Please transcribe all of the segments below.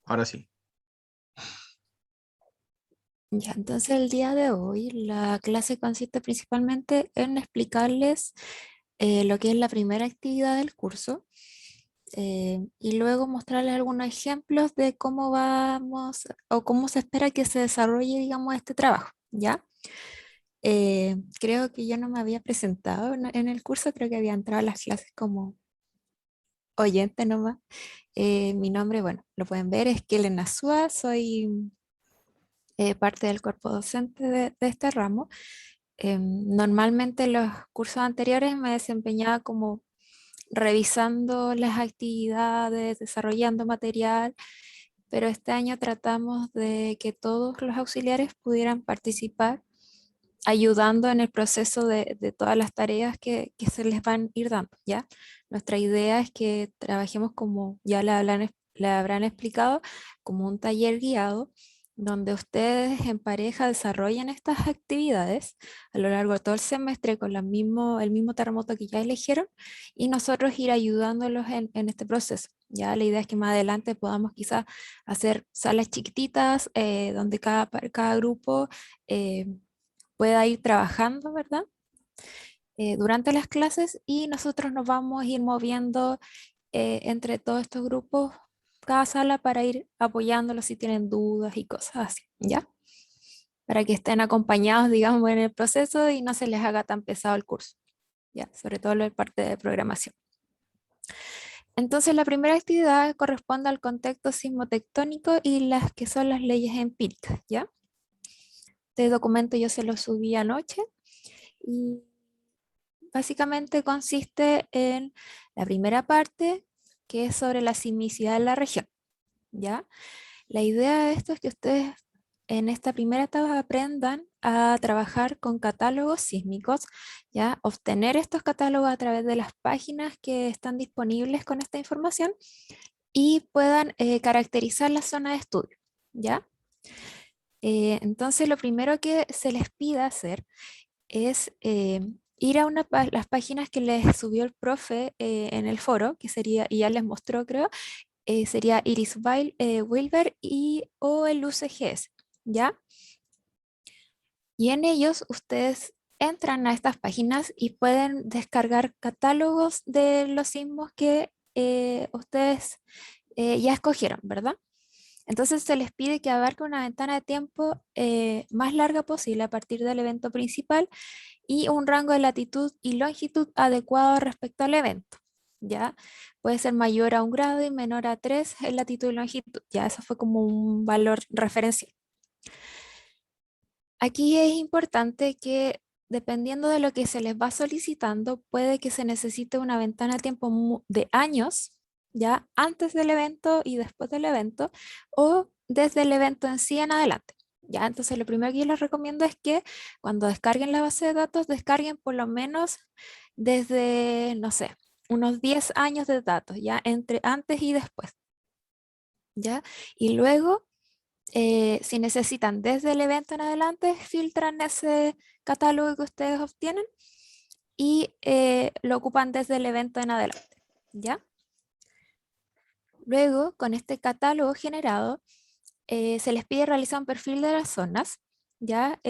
Ahora sí. Ya, entonces el día de hoy la clase consiste principalmente en explicarles lo que es la primera actividad del curso y luego mostrarles algunos ejemplos de cómo vamos o cómo se espera que se desarrolle, digamos, este trabajo, ¿ya? Creo que yo no me había presentado en el curso, creo que había entrado a las clases como oyente nomás. Mi nombre, bueno, lo pueden ver, es Kellen Azúa, soy parte del cuerpo docente de este ramo. Normalmente en los cursos anteriores me desempeñaba como revisando las actividades, desarrollando material, pero este año tratamos de que todos los auxiliares pudieran participar, ayudando en el proceso de todas las tareas que se les van a ir dando, ¿ya? Nuestra idea es que trabajemos como ya le habrán explicado, como un taller guiado, donde ustedes en pareja desarrollen estas actividades a lo largo de todo el semestre con el mismo terremoto que ya eligieron y nosotros ir ayudándolos en este proceso. Ya la idea es que más adelante podamos quizás hacer salas chiquititas donde cada grupo eh, pueda ir trabajando, ¿verdad? Durante las clases y nosotros nos vamos a ir moviendo entre todos estos grupos, cada sala para ir apoyándolos si tienen dudas y cosas así, ¿ya? Para que estén acompañados, digamos, en el proceso y no se les haga tan pesado el curso, ¿ya? Sobre todo la parte de programación. Entonces, la primera actividad corresponde al contexto sismotectónico y las que son las leyes empíricas, ¿ya? Este documento yo se lo subí anoche y básicamente consiste en la primera parte, que es sobre la sismicidad de la región, ¿ya? La idea de esto es que ustedes en esta primera etapa aprendan a trabajar con catálogos sísmicos, ¿ya? Obtener estos catálogos a través de las páginas que están disponibles con esta información y puedan caracterizar la zona de estudio, ¿ya? Entonces, lo primero que se les pide hacer es ir a las páginas que les subió el profe en el foro, que sería, y ya les mostró, creo, sería Iris Wilber o el UCGS, ¿ya? Y en ellos ustedes entran a estas páginas y pueden descargar catálogos de los sismos que ustedes ya escogieron, ¿verdad? Entonces se les pide que abarque una ventana de tiempo más larga posible a partir del evento principal y un rango de latitud y longitud adecuado respecto al evento. ¿Ya? Puede ser mayor a 1 grado y menor a 3 en latitud y longitud. Ya, eso fue como un valor referencial. Aquí es importante que dependiendo de lo que se les va solicitando, puede que se necesite una ventana de tiempo de años, ya antes del evento y después del evento, o desde el evento en sí en adelante. Ya, entonces lo primero que yo les recomiendo es que cuando descarguen la base de datos, descarguen por lo menos desde, no sé, unos 10 años de datos, ya entre antes y después, ya. Y luego si necesitan desde el evento en adelante, filtran ese catálogo que ustedes obtienen y lo ocupan desde el evento en adelante, ¿ya? Luego, con este catálogo generado, se les pide realizar un perfil de las zonas, ¿ya?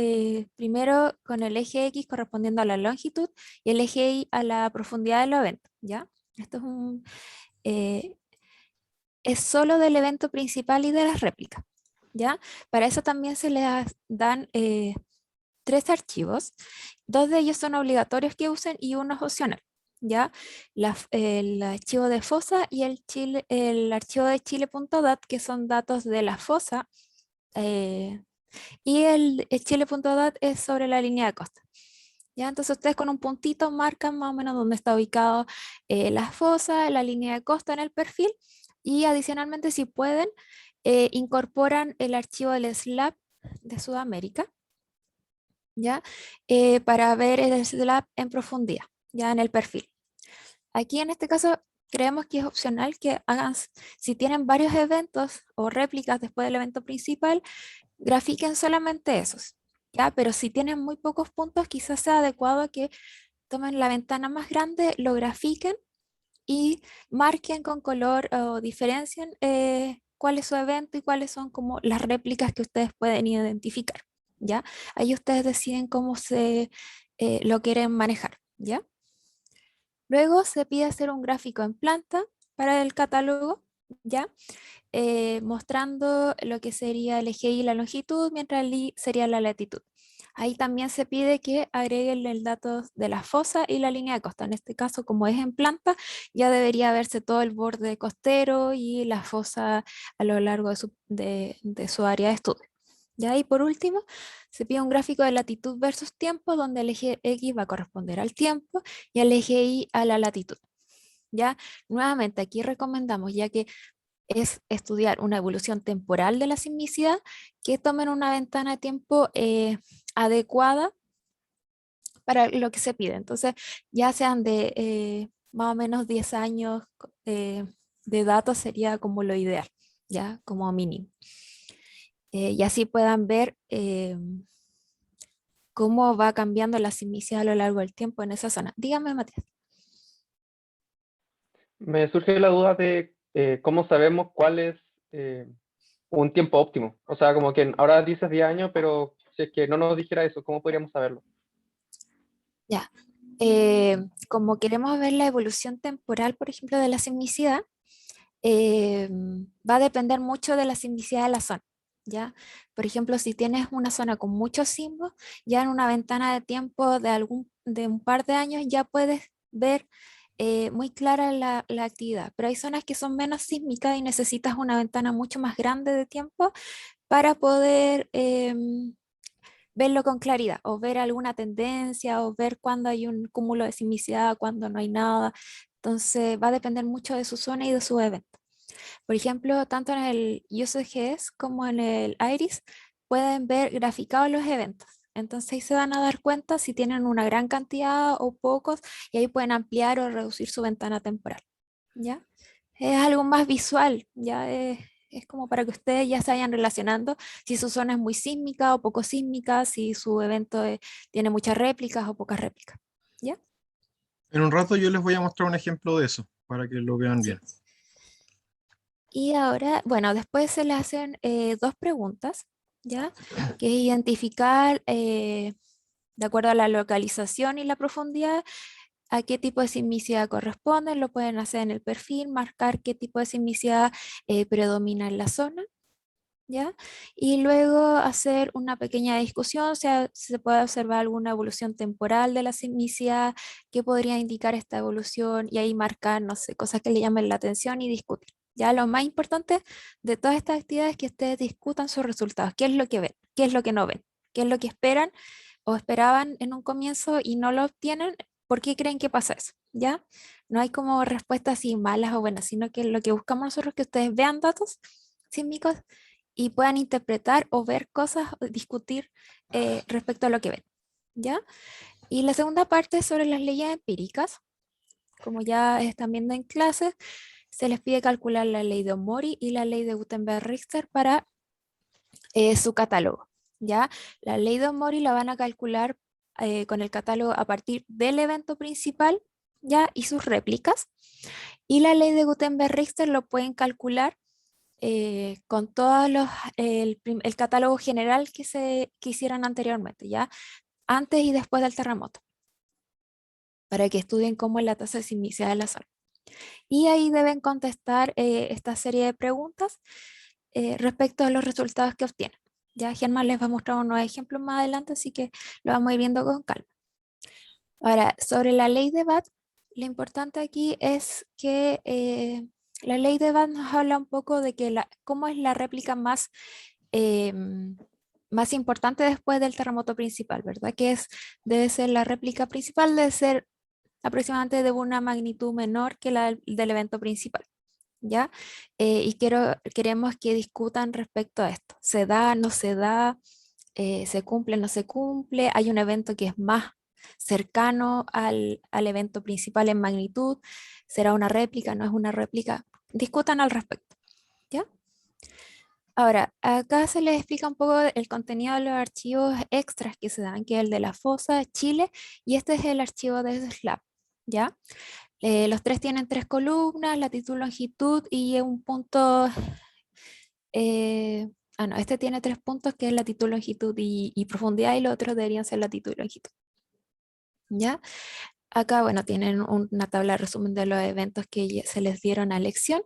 Primero con el eje X correspondiendo a la longitud y el eje Y a la profundidad del evento, ¿ya? Esto eh, es solo del evento principal y de las réplicas, ¿ya? Para eso también se les dan 3 archivos, 2 de ellos son obligatorios que usen y uno es opcional, ¿ya? El archivo de fosa y el archivo de chile.dat, que son datos de la fosa, eh, y el chile.dat es sobre la línea de costa. ¿Ya? Entonces ustedes con un puntito marcan más o menos dónde está ubicado la fosa, la línea de costa en el perfil y adicionalmente si pueden incorporan el archivo del SLAP de Sudamérica, ¿ya? Para ver el slab en profundidad, ya en el perfil. Aquí en este caso creemos que es opcional que hagan, si tienen varios eventos o réplicas después del evento principal, grafiquen solamente esos, ¿ya? Pero si tienen muy pocos puntos, quizás sea adecuado que tomen la ventana más grande, lo grafiquen y marquen con color o diferencien cuál es su evento y cuáles son como las réplicas que ustedes pueden identificar, ¿ya? Ahí ustedes deciden cómo se lo quieren manejar, ¿ya? Luego se pide hacer un gráfico en planta para el catálogo, ¿ya? Mostrando lo que sería el eje y la longitud, mientras el y sería la latitud. Ahí también se pide que agreguen el dato de la fosa y la línea de costa. En este caso, como es en planta, ya debería verse todo el borde costero y la fosa a lo largo de su área de estudio. Ya, y por último, se pide un gráfico de latitud versus tiempo, donde el eje X va a corresponder al tiempo y el eje Y a la latitud. Ya, nuevamente aquí recomendamos, ya que es estudiar una evolución temporal de la sismicidad, que tomen una ventana de tiempo adecuada para lo que se pide. Entonces, ya sean de más o menos 10 años de datos sería como lo ideal, ya como mínimo. Y así puedan ver cómo va cambiando la sismicidad a lo largo del tiempo en esa zona. Dígame, Matías. Me surge la duda de cómo sabemos cuál es un tiempo óptimo. O sea, como que ahora dices 10 años, pero si es que no nos dijera eso, ¿cómo podríamos saberlo? Ya. Como queremos ver la evolución temporal, por ejemplo, de la sismicidad, va a depender mucho de la sismicidad de la zona, ¿ya? Por ejemplo, si tienes una zona con muchos sismos, ya en una ventana de tiempo de un par de años ya puedes ver muy clara la actividad, pero hay zonas que son menos sísmicas y necesitas una ventana mucho más grande de tiempo para poder verlo con claridad o ver alguna tendencia o ver cuándo hay un cúmulo de sismicidad, cuándo no hay nada. Entonces va a depender mucho de su zona y de su evento. Por ejemplo, tanto en el USGS como en el IRIS pueden ver graficados los eventos. Entonces ahí se van a dar cuenta si tienen una gran cantidad o pocos y ahí pueden ampliar o reducir su ventana temporal. ¿Ya? Es algo más visual, ya es como para que ustedes ya se vayan relacionando si su zona es muy sísmica o poco sísmica, si su evento tiene muchas réplicas o pocas réplicas. ¿Ya? En un rato yo les voy a mostrar un ejemplo de eso, para que lo vean Sí. bien. Y ahora, bueno, después se le hacen dos preguntas, ¿ya? Que es identificar, de acuerdo a la localización y la profundidad, a qué tipo de sismicidad corresponden. Lo pueden hacer en el perfil, marcar qué tipo de sismicidad predomina en la zona, ¿ya? Y luego hacer una pequeña discusión, o sea, si se puede observar alguna evolución temporal de la sismicidad, qué podría indicar esta evolución, y ahí marcar, no sé, cosas que le llamen la atención y discutir. Ya lo más importante de todas estas actividades es que ustedes discutan sus resultados, qué es lo que ven, qué es lo que no ven, qué es lo que esperan o esperaban en un comienzo y no lo obtienen, ¿por qué creen que pasa eso? ¿Ya? No hay como respuestas así malas o buenas, sino que lo que buscamos nosotros es que ustedes vean datos sísmicos y puedan interpretar o ver cosas, o discutir respecto a lo que ven, ¿ya? Y la segunda parte es sobre las leyes empíricas. Como ya están viendo en clases, se les pide calcular la ley de Omori y la ley de Gutenberg-Richter para su catálogo, ¿ya? La ley de Omori la van a calcular con el catálogo a partir del evento principal, ¿ya? Y sus réplicas. Y la ley de Gutenberg-Richter lo pueden calcular con todos el catálogo general que hicieron anteriormente, ¿ya? Antes y después del terremoto, para que estudien cómo es la tasa de sismicidad de la zona. Y ahí deben contestar esta serie de preguntas respecto a los resultados que obtienen. Ya Germán les va a mostrar unos ejemplos más adelante, así que lo vamos a ir viendo con calma. Ahora, sobre la ley de BAT, lo importante aquí es que la ley de BAT nos habla un poco de que cómo es la réplica más importante después del terremoto principal, ¿verdad? Debe ser la réplica principal, debe ser aproximadamente de una magnitud menor que la del evento principal, ¿ya? Y queremos que discutan respecto a esto. ¿Se da, no se da? ¿Se cumple, no se cumple? ¿Hay un evento que es más cercano al evento principal en magnitud? ¿Será una réplica, no es una réplica? Discutan al respecto, ¿ya? Ahora, acá se les explica un poco el contenido de los archivos extras que se dan, que es el de la fosa, Chile, y este es el archivo de SLAB, ¿ya? Los tres tienen tres columnas, latitud, longitud y un punto No, este tiene 3 puntos, que es latitud, longitud y profundidad, y los otros deberían ser latitud y longitud. ¿Ya? Acá, bueno, tienen una tabla de resumen de los eventos que se les dieron a elección.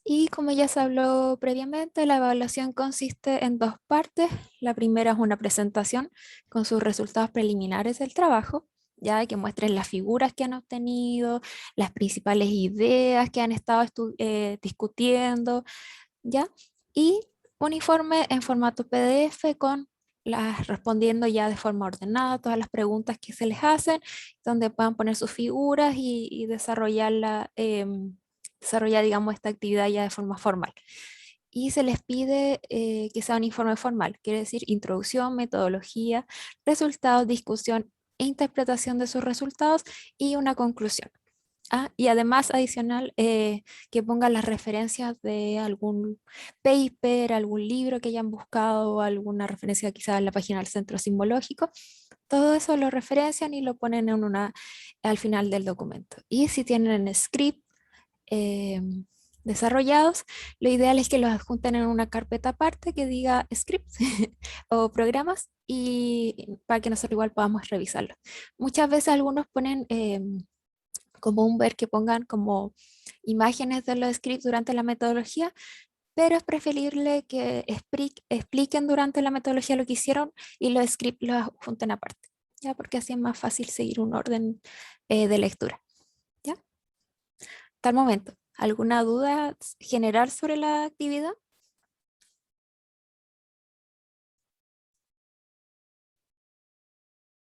Y como ya se habló previamente, la evaluación consiste en 2 partes. La primera es una presentación con sus resultados preliminares del trabajo, ya que muestren las figuras que han obtenido, las principales ideas que han estado discutiendo, ¿ya? Y un informe en formato PDF con respondiendo ya de forma ordenada todas las preguntas que se les hacen, donde puedan poner sus figuras y desarrollar, digamos, esta actividad ya de forma formal. Y se les pide que sea un informe formal, quiere decir introducción, metodología, resultados, discusión e interpretación de sus resultados y una conclusión. Y además adicional, que ponga las referencias de algún paper, algún libro que hayan buscado, alguna referencia quizá en la página del centro sismológico. Todo eso lo referencian y lo ponen al final del documento. Y si tienen script eh, desarrollados, lo ideal es que los adjunten en una carpeta aparte que diga scripts o programas, y para que nosotros igual podamos revisarlo. Muchas veces algunos ponen común ver que pongan como imágenes de los scripts durante la metodología, pero es preferible que expliquen durante la metodología lo que hicieron y los scripts los junten aparte, ¿ya? Porque así es más fácil seguir un orden de lectura, ¿ya? Hasta el momento, ¿alguna duda general sobre la actividad?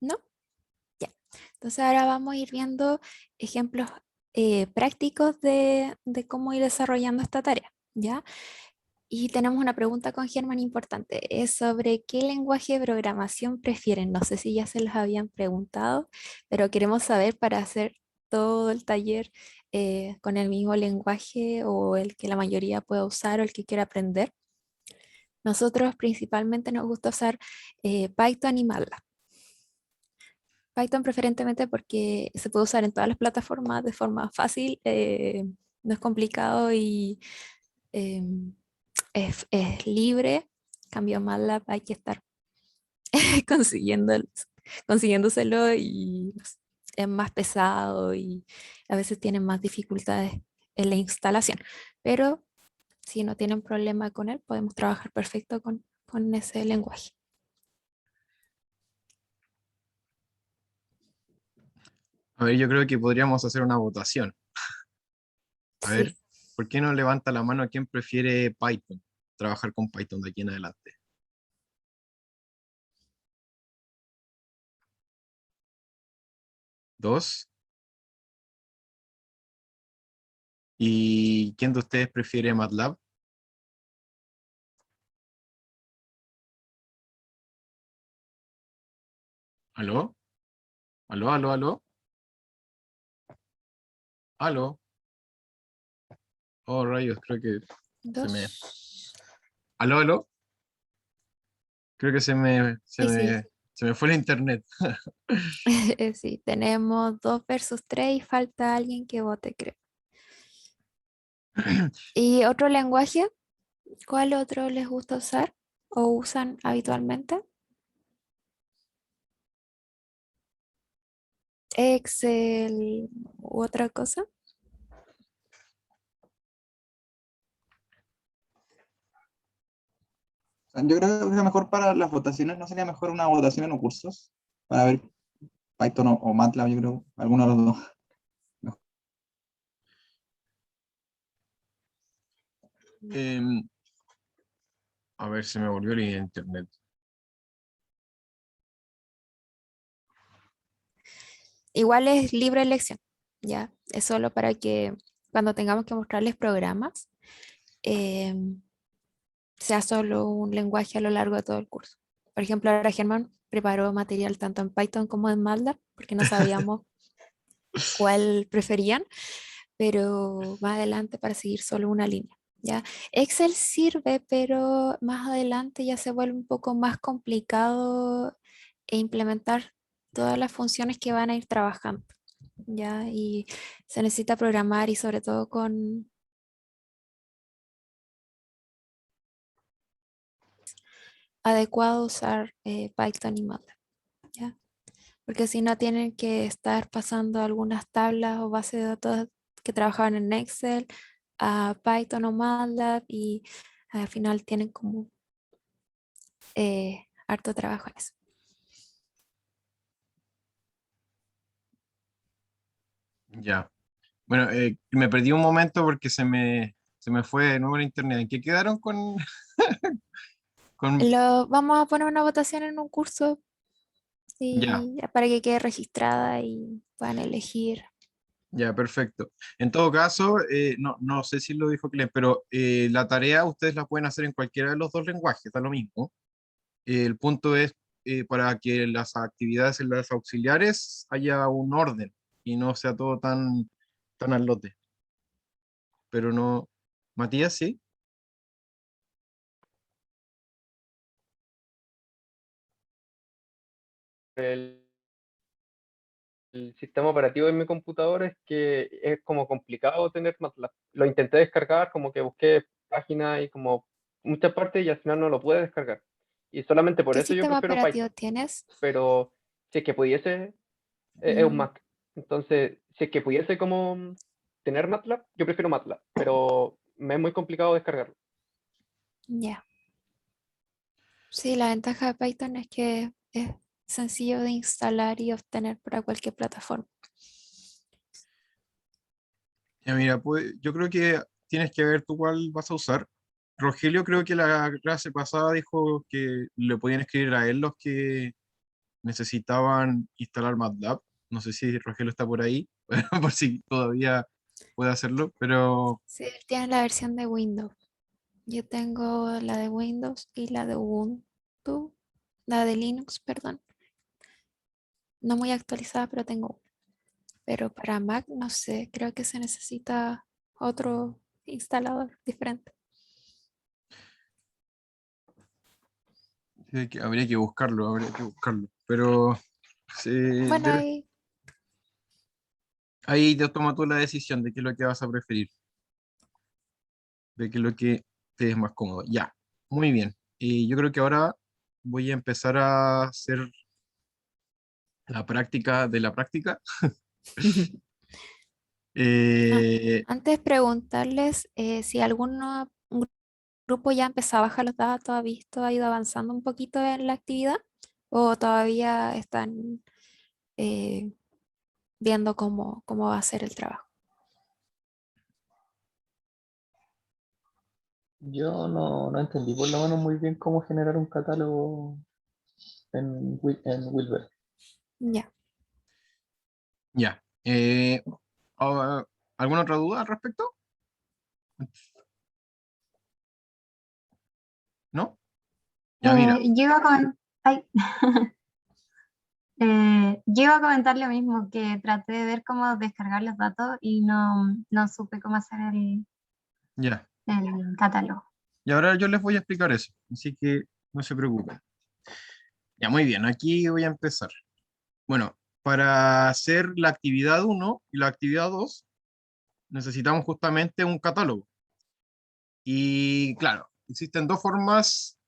¿No? Ya. Entonces ahora vamos a ir viendo ejemplos prácticos de cómo ir desarrollando esta tarea, ¿ya? Y tenemos una pregunta con Germán importante. Es sobre qué lenguaje de programación prefieren. No sé si ya se los habían preguntado, pero queremos saber para hacer todo el taller con el mismo lenguaje o el que la mayoría pueda usar o el que quiera aprender. Nosotros principalmente nos gusta usar Python y MATLAB. Python preferentemente porque se puede usar en todas las plataformas de forma fácil, no es complicado y em, es libre. En cambio, MATLAB hay que estar consiguiendo, consiguiéndoselo y no sé, es más pesado y a veces tienen más dificultades en la instalación. Pero si no tienen problema con él, podemos trabajar perfecto con ese lenguaje. A ver, yo creo que podríamos hacer una votación. A ver, Sí. ¿por qué no levanta la mano quien prefiere Python? Trabajar con Python de aquí en adelante. Dos. ¿Y quién de ustedes prefiere MATLAB? ¿Aló? ¿Aló, aló, aló? ¿Aló? Oh, rayos, creo que se me... Dos. ¿Aló, aló? Creo que Sí, sí. se me fue el internet. Sí, tenemos 2 versus 3 y falta alguien que vote, creo. ¿Y otro lenguaje? ¿Cuál otro les gusta usar o usan habitualmente? Excel u otra cosa. Yo creo que sería mejor para las votaciones, ¿no sería mejor una votación en los cursos? Para ver Python o MATLAB, yo creo, alguno de los dos. No. Em, a ver, se me volvió el internet. Igual es libre elección, ¿ya? Es solo para que cuando tengamos que mostrarles programas, em, sea solo un lenguaje a lo largo de todo el curso. Por ejemplo, ahora Germán preparó material tanto en Python como en MATLAB, porque no sabíamos cuál preferían, pero más adelante para seguir solo una línea. ¿Ya? Excel sirve, pero más adelante ya se vuelve un poco más complicado implementar todas las funciones que van a ir trabajando. ¿Ya? Y se necesita programar y sobre todo adecuado usar Python y MATLAB, ¿ya? Porque si no tienen que estar pasando algunas tablas o bases de datos que trabajaban en Excel a Python o MATLAB y al final tienen como harto trabajo en eso. Ya. Bueno, me perdí un momento porque se me fue de nuevo el internet. ¿En qué quedaron con... Vamos a poner una votación en un curso Ya, y para que quede registrada y puedan elegir. ya, perfecto. En todo caso, no sé si lo dijo Clem, pero la tarea ustedes la pueden hacer en cualquiera de los dos lenguajes, da lo mismo. El punto es para que las actividades en las auxiliares haya un orden y no sea todo tan al lote. Pero no, Matías, sí. El, el sistema operativo de mi computador es que es como complicado tener MATLAB. Lo intenté descargar, como que busqué páginas y como muchas partes y al final no lo pude descargar. Y solamente por ¿Qué eso yo sistema prefiero operativo Python. tienes? Pero si es que pudiese, es un Mm, Mac. Entonces, si es que pudiese como tener MATLAB, yo prefiero MATLAB, pero me es muy complicado descargarlo. ya. Sí, la ventaja de Python es que es sencillo de instalar y obtener para cualquier plataforma. Ya mira, pues yo creo que tienes que ver tú cuál vas a usar. Rogelio creo que la clase pasada dijo que le podían escribir a él los que necesitaban instalar MATLAB. No sé si Rogelio está por ahí, por si todavía puede hacerlo, pero Sí, él tiene la versión de Windows. Yo tengo la de Windows y la de Ubuntu, la de Linux, perdón. No muy actualizada, pero tengo una. Pero para Mac, no sé, creo que se necesita otro instalador diferente. sí, habría que buscarlo, habría que buscarlo. Pero sí, Bueno, ahí ahí te toma tú la decisión de qué es lo que vas a preferir, de qué es lo que te es más cómodo. Ya, muy bien. Y yo creo que ahora voy a empezar a hacer la práctica de la práctica. Ah, Eh, antes preguntarles si un grupo ya empezó a bajar los datos, ha visto, ha ido avanzando un poquito en la actividad o todavía están viendo cómo va a ser el trabajo. Yo no entendí por lo menos muy bien cómo generar un catálogo en Wilber. Ya. ya. Ah, ¿alguna otra duda al respecto? ¿No? Ya, mira. Yo iba a ay, yo iba a comentar lo mismo, que traté de ver cómo descargar los datos y no supe cómo hacer Ya. el catálogo. Y ahora yo les voy a explicar eso, así que no se preocupen. Ya, muy bien, aquí voy a empezar. Bueno, para hacer la actividad uno y la actividad 2 necesitamos justamente un catálogo. Y claro, existen dos formas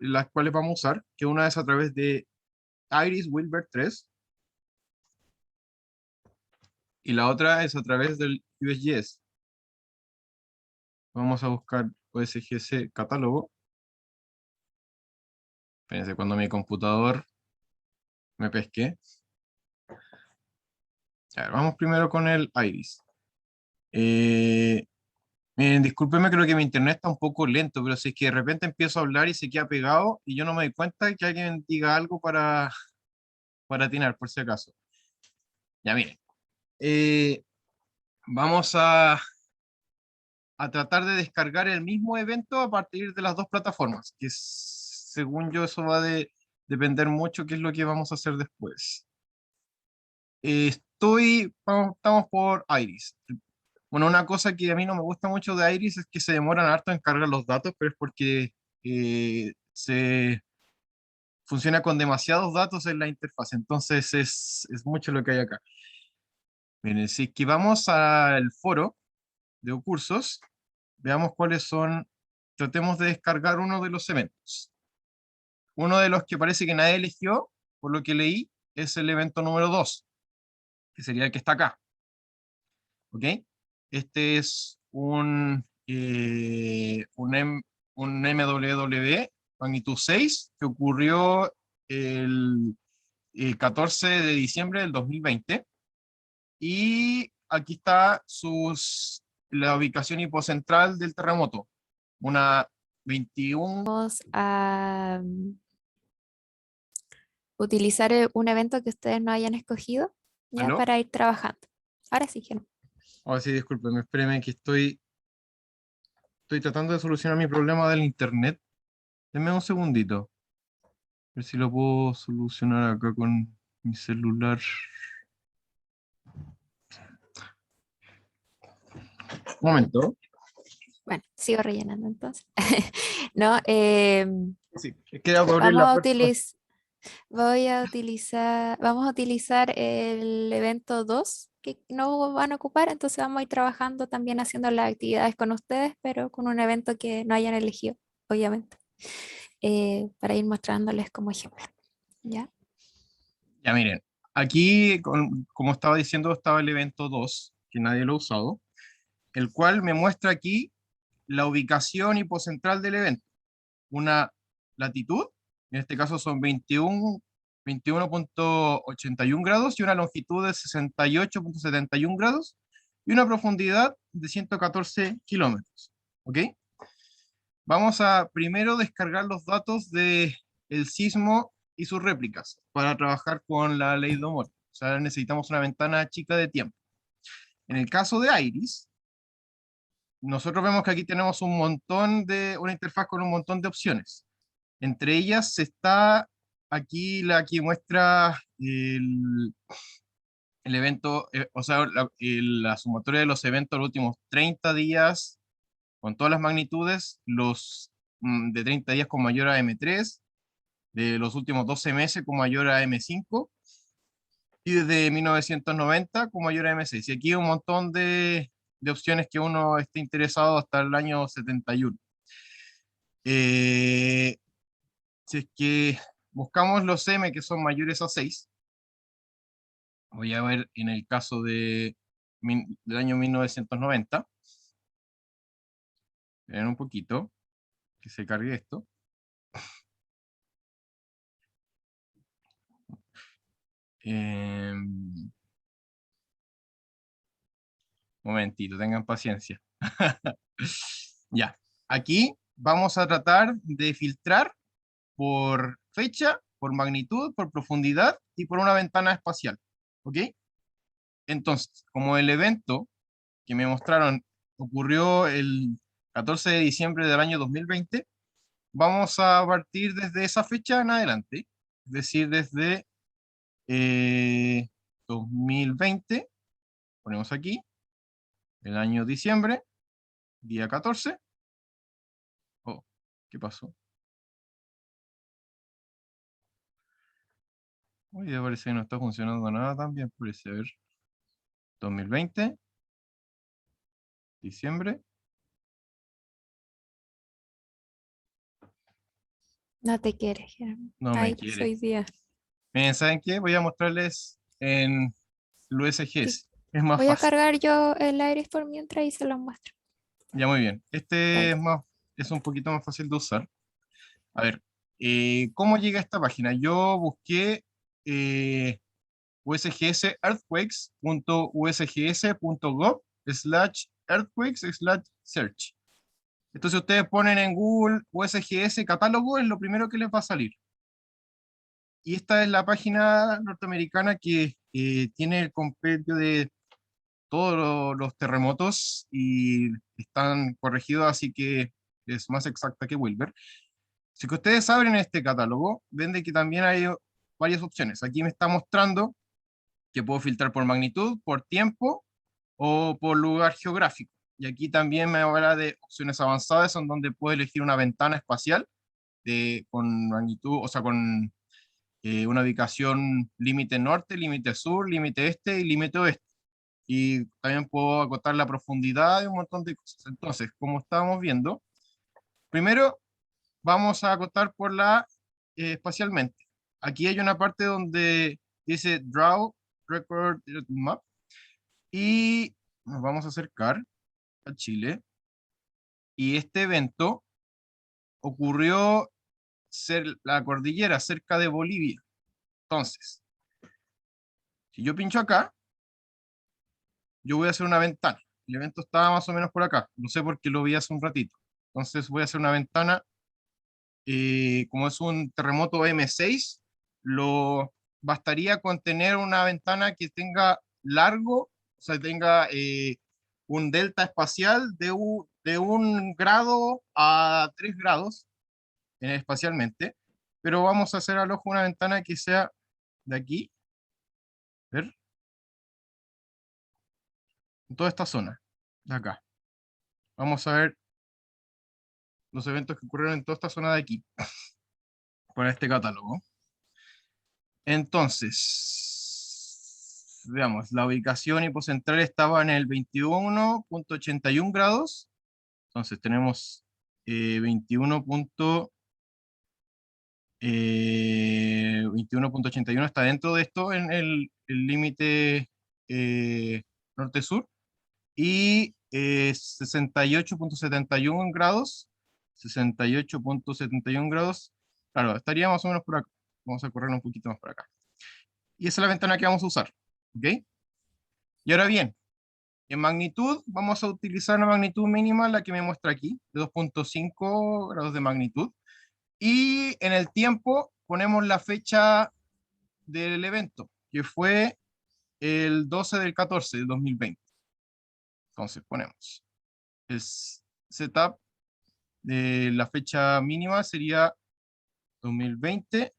las cuales vamos a usar, que una es a través de Iris Wilbur 3 y la otra es a través del USGS. Vamos a buscar OSGS catálogo. Espérense cuando mi computador me pesque. A ver, vamos primero con el Iris. Eh, Miren, discúlpenme, creo que mi internet está un poco lento, pero si es que de repente empiezo a hablar y se queda pegado y yo no me doy cuenta, que alguien diga algo para atinar, por si acaso. Ya, miren. Eh, Vamos a tratar de descargar el mismo evento a partir de las dos plataformas, que según yo eso va a depender mucho qué es lo que vamos a hacer después. Estamos por Iris. Bueno, una cosa que a mí no me gusta mucho de Iris es que se demoran harto en cargar los datos, pero es porque se funciona con demasiados datos en la interfaz, entonces es mucho lo que hay acá. Miren, si es que vamos al foro de cursos, veamos cuáles son, tratemos de descargar uno de los eventos. uno de los que parece que nadie eligió, por lo que leí, es el evento número 2, que sería el que está acá. ¿Ok? Este es un MWW magnitud 6 que ocurrió el 14 de diciembre del 2020. Y aquí está la ubicación hipocentral del terremoto. Una 21. Vamos a utilizar un evento que ustedes no hayan escogido ya ¿Aló? para ir trabajando. Ahora sí, Germán. Oh, sí, discúlpeme, espéreme que estoy tratando de solucionar mi problema del internet. Denme un segundito. A ver si lo puedo solucionar acá con mi celular. Un momento. Bueno, sigo rellenando entonces. No, Sí, es que era para abrir vamos la a puerta. vamos a utilizar el evento 2 que no van a ocupar, entonces vamos a ir trabajando también haciendo las actividades con ustedes, pero con un evento que no hayan elegido, obviamente, para ir mostrándoles como ejemplo. ¿Ya? Ya miren, aquí, como estaba diciendo, estaba el evento 2, que nadie lo ha usado, el cual me muestra aquí la ubicación hipocentral del evento. Una latitud, en este caso son 21.81 grados y una longitud de 68.71 grados y una profundidad de 114 kilómetros. ¿Ok? Vamos a primero descargar los datos del sismo y sus réplicas para trabajar con la ley de Ohm. O sea, necesitamos una ventana chica de tiempo. En el caso de Iris, nosotros vemos que aquí tenemos una interfaz con un montón de opciones. Entre ellas está aquí la que muestra el evento, o sea, la sumatoria de los eventos de los últimos 30 días con todas las magnitudes, los de 30 días con mayor a M3, de los últimos 12 meses con mayor a M5 y desde 1990 con mayor a M6. Y aquí hay un montón de opciones que uno esté interesado hasta el año 71. Si es que buscamos los M que son mayores a 6, voy a ver en el caso del año 1990, en un poquito, que se cargue esto. Momentito, tengan paciencia. Ya, aquí vamos a tratar de filtrar por fecha, por magnitud, por profundidad y por una ventana espacial. ¿Ok? Entonces, como el evento que me mostraron ocurrió el 14 de diciembre del año 2020, vamos a partir desde esa fecha en adelante, es decir, desde 2020, ponemos aquí, el año diciembre, día 14. Oh, ¿qué pasó? Uy, parece que no está funcionando nada también, parece. A ver, 2020, diciembre. No te quieres, Germán. No me Ay, quiere. soy día. Miren, ¿saben qué? Voy a mostrarles en el Sí. USGS. Es más Voy a fácil. cargar yo el Iris por mientras y se los muestro. Ya, muy bien. Este Dale. es un poquito más fácil de usar. A ver, ¿cómo llega a esta página? Yo busqué USGS earthquakes.usgs.gov/earthquakes/search. Entonces ustedes ponen en Google USGS catálogo, es lo primero que les va a salir. Y esta es la página norteamericana que tiene el compendio de todos los terremotos y están corregidos, así que es más exacta que Wilber. Si que ustedes abren este catálogo, ven de que también hay varias opciones. Aquí me está mostrando que puedo filtrar por magnitud, por tiempo o por lugar geográfico. Y aquí también me habla de opciones avanzadas, en donde puedo elegir una ventana espacial con magnitud, o sea, con una ubicación límite norte, límite sur, límite este y límite oeste. Y también puedo acotar la profundidad y un montón de cosas. Entonces, como estábamos viendo, primero vamos a acotar por la espacialmente. Aquí hay una parte donde dice Draw Record Map y nos vamos a acercar a Chile. Y este evento ocurrió la cordillera cerca de Bolivia. Entonces, si yo pincho acá, yo voy a hacer una ventana. El evento estaba más o menos por acá. No sé por qué lo vi hace un ratito. Entonces voy a hacer una ventana. Como es un terremoto M6, bastaría con tener una ventana que tenga largo, o sea, tenga un delta espacial de 1 grado a 3 grados espacialmente. Pero vamos a hacer al ojo una ventana que sea de aquí. Ver, en toda esta zona, de acá. Vamos a ver los eventos que ocurrieron en toda esta zona de aquí, con este catálogo. Entonces, veamos, la ubicación hipocentral estaba en el 21.81 grados. Entonces tenemos 21.81 está dentro de esto en el límite norte-sur. Y 68.71 grados, 68.71 grados, claro, estaría más o menos por acá. Vamos a correr un poquito más por acá. Y esa es la ventana que vamos a usar, ¿ok? Y ahora bien, en magnitud vamos a utilizar la magnitud mínima, la que me muestra aquí, de 2.5 grados de magnitud. Y en el tiempo ponemos la fecha del evento, que fue el 12 del 14 del 2020. Entonces ponemos el setup de la fecha mínima sería 2020,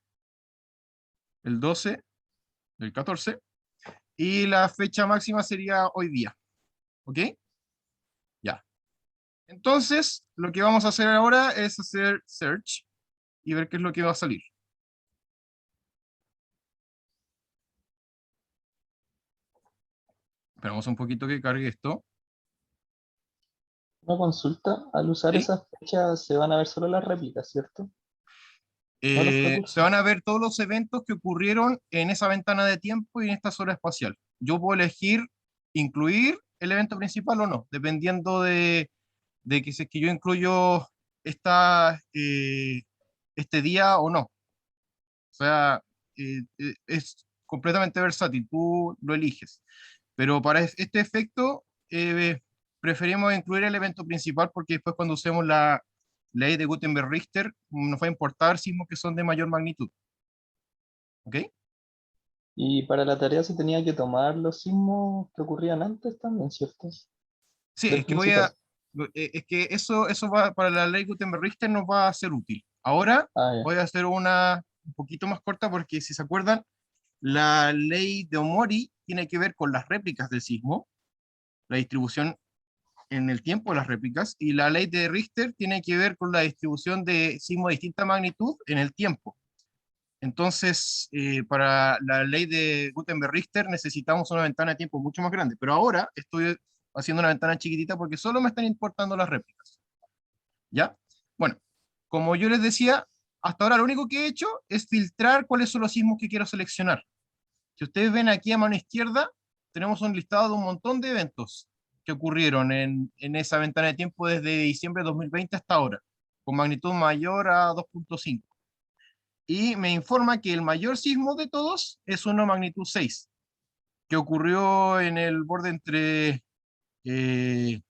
el 12 del 14, y la fecha máxima sería hoy día. ¿Ok? Ya. Entonces, lo que vamos a hacer ahora es hacer search y ver qué es lo que va a salir. Esperamos un poquito que cargue esto. Una consulta, al usar ¿Sí? esas fechas se van a ver solo las réplicas, ¿cierto? No los Se recursos. van a ver todos los eventos que ocurrieron en esa ventana de tiempo y en esta zona espacial. Yo puedo elegir incluir el evento principal o no, dependiendo de que si es que yo incluyo este día o no. O sea, es completamente versátil, tú lo eliges. Pero para este efecto, preferimos incluir el evento principal porque después cuando usemos la ley de Gutenberg-Richter nos va a importar sismos que son de mayor magnitud. ¿Ok? Y para la tarea se tenía que tomar los sismos que ocurrían antes también, ¿cierto? Sí, Del principal. es que eso va, para la ley Gutenberg-Richter nos va a ser útil. Ahora Ah, ya. voy a hacer una un poquito más corta porque si se acuerdan, la ley de Omori tiene que ver con las réplicas del sismo, la distribución en el tiempo de las réplicas, y la ley de Richter tiene que ver con la distribución de sismos de distinta magnitud en el tiempo. Entonces, para la ley de Gutenberg-Richter necesitamos una ventana de tiempo mucho más grande, pero ahora estoy haciendo una ventana chiquitita porque solo me están importando las réplicas. ¿Ya? Bueno, como yo les decía, hasta ahora lo único que he hecho es filtrar cuáles son los sismos que quiero seleccionar. Si ustedes ven aquí a mano izquierda, tenemos un listado de un montón de eventos que ocurrieron en esa ventana de tiempo desde diciembre de 2020 hasta ahora, con magnitud mayor a 2.5. Y me informa que el mayor sismo de todos es uno magnitud 6, que ocurrió en el borde eh,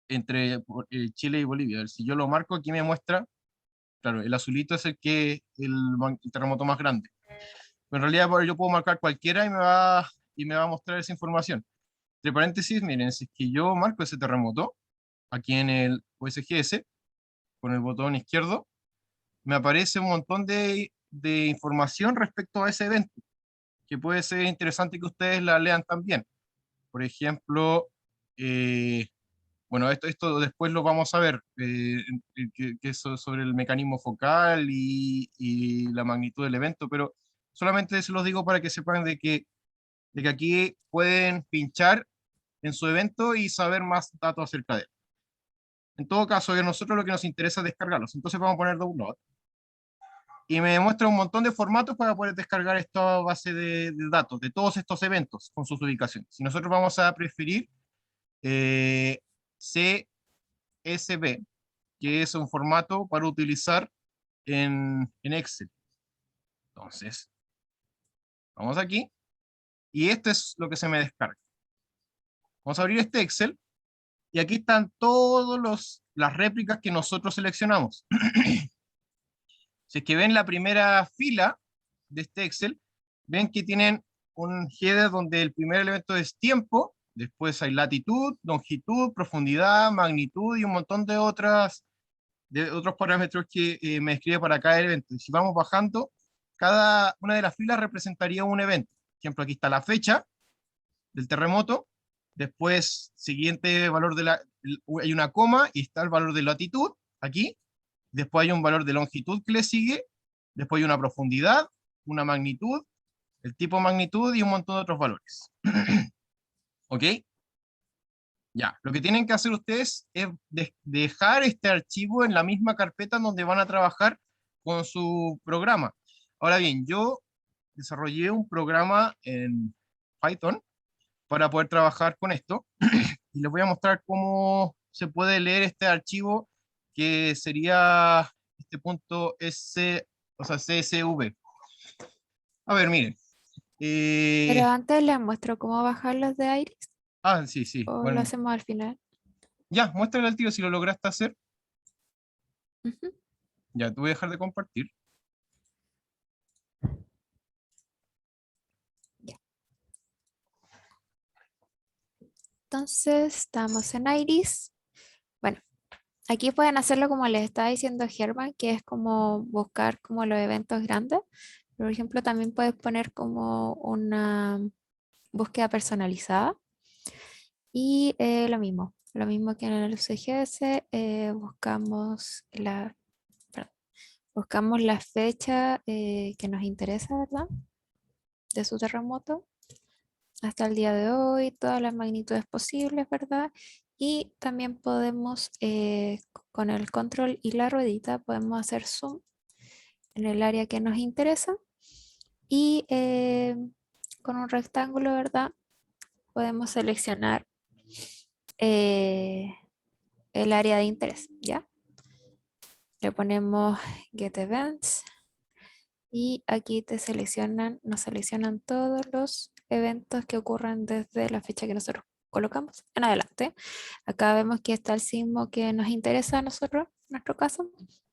entre Chile y Bolivia. A ver, si yo lo marco, aquí me muestra, claro, el azulito es el terremoto más grande. Pero en realidad yo puedo marcar cualquiera y me va a mostrar esa información. Entre paréntesis, miren, si es que yo marco ese terremoto, aquí en el USGS, con el botón izquierdo, me aparece un montón de información respecto a ese evento, que puede ser interesante que ustedes la lean también. Por ejemplo, bueno, esto después lo vamos a ver, que es sobre el mecanismo focal y la magnitud del evento, pero solamente se los digo para que sepan de que aquí pueden pinchar en su evento y saber más datos acerca de él. En todo caso, a nosotros lo que nos interesa es descargarlos. Entonces vamos a poner download. y me muestra un montón de formatos para poder descargar esta base de datos de todos estos eventos con sus ubicaciones. Si nosotros vamos a preferir CSV, que es un formato para utilizar en Excel. Entonces, vamos aquí, y esto es lo que se me descarga. Vamos a abrir este Excel, y aquí están todas las réplicas que nosotros seleccionamos. Si es que ven la primera fila de este Excel, ven que tienen un header donde el primer elemento es tiempo, después hay latitud, longitud, profundidad, magnitud y un montón de otros parámetros que me describe para cada evento. Y si vamos bajando, cada una de las filas representaría un evento. Por ejemplo, aquí está la fecha del terremoto, después siguiente valor hay una coma y está el valor de latitud aquí, después hay un valor de longitud que le sigue, después hay una profundidad, una magnitud, el tipo de magnitud y un montón de otros valores. ¿Ok? Ya, lo que tienen que hacer ustedes es dejar este archivo en la misma carpeta donde van a trabajar con su programa. Ahora bien, yo desarrollé un programa en Python para poder trabajar con esto y les voy a mostrar cómo se puede leer este archivo que sería este punto o sea, CSV. A ver, miren. Pero antes les muestro cómo bajar los de Iris, Sí, sí. o lo Bueno, hacemos al final. ya, muéstrale al tiro si lo lograste hacer. Ujú. Ya, te voy a dejar de compartir. Ya. Entonces, estamos en Iris. Bueno, aquí pueden hacerlo como les estaba diciendo Germán, que es como buscar como los eventos grandes. Por ejemplo, también puedes poner como una búsqueda personalizada. Y lo mismo que en el UCGS, buscamos la fecha que nos interesa, ¿verdad? De su terremoto hasta el día de hoy, todas las magnitudes posibles, ¿verdad? Y también podemos, con el control y la ruedita, podemos hacer zoom en el área que nos interesa y con un rectángulo, ¿verdad? Podemos seleccionar eh, el área de interés, ¿ya? Le ponemos Get Events y aquí nos seleccionan todos los eventos que ocurren desde la fecha que nosotros colocamos en adelante. Acá vemos que está el sismo que nos interesa a nosotros, en nuestro caso,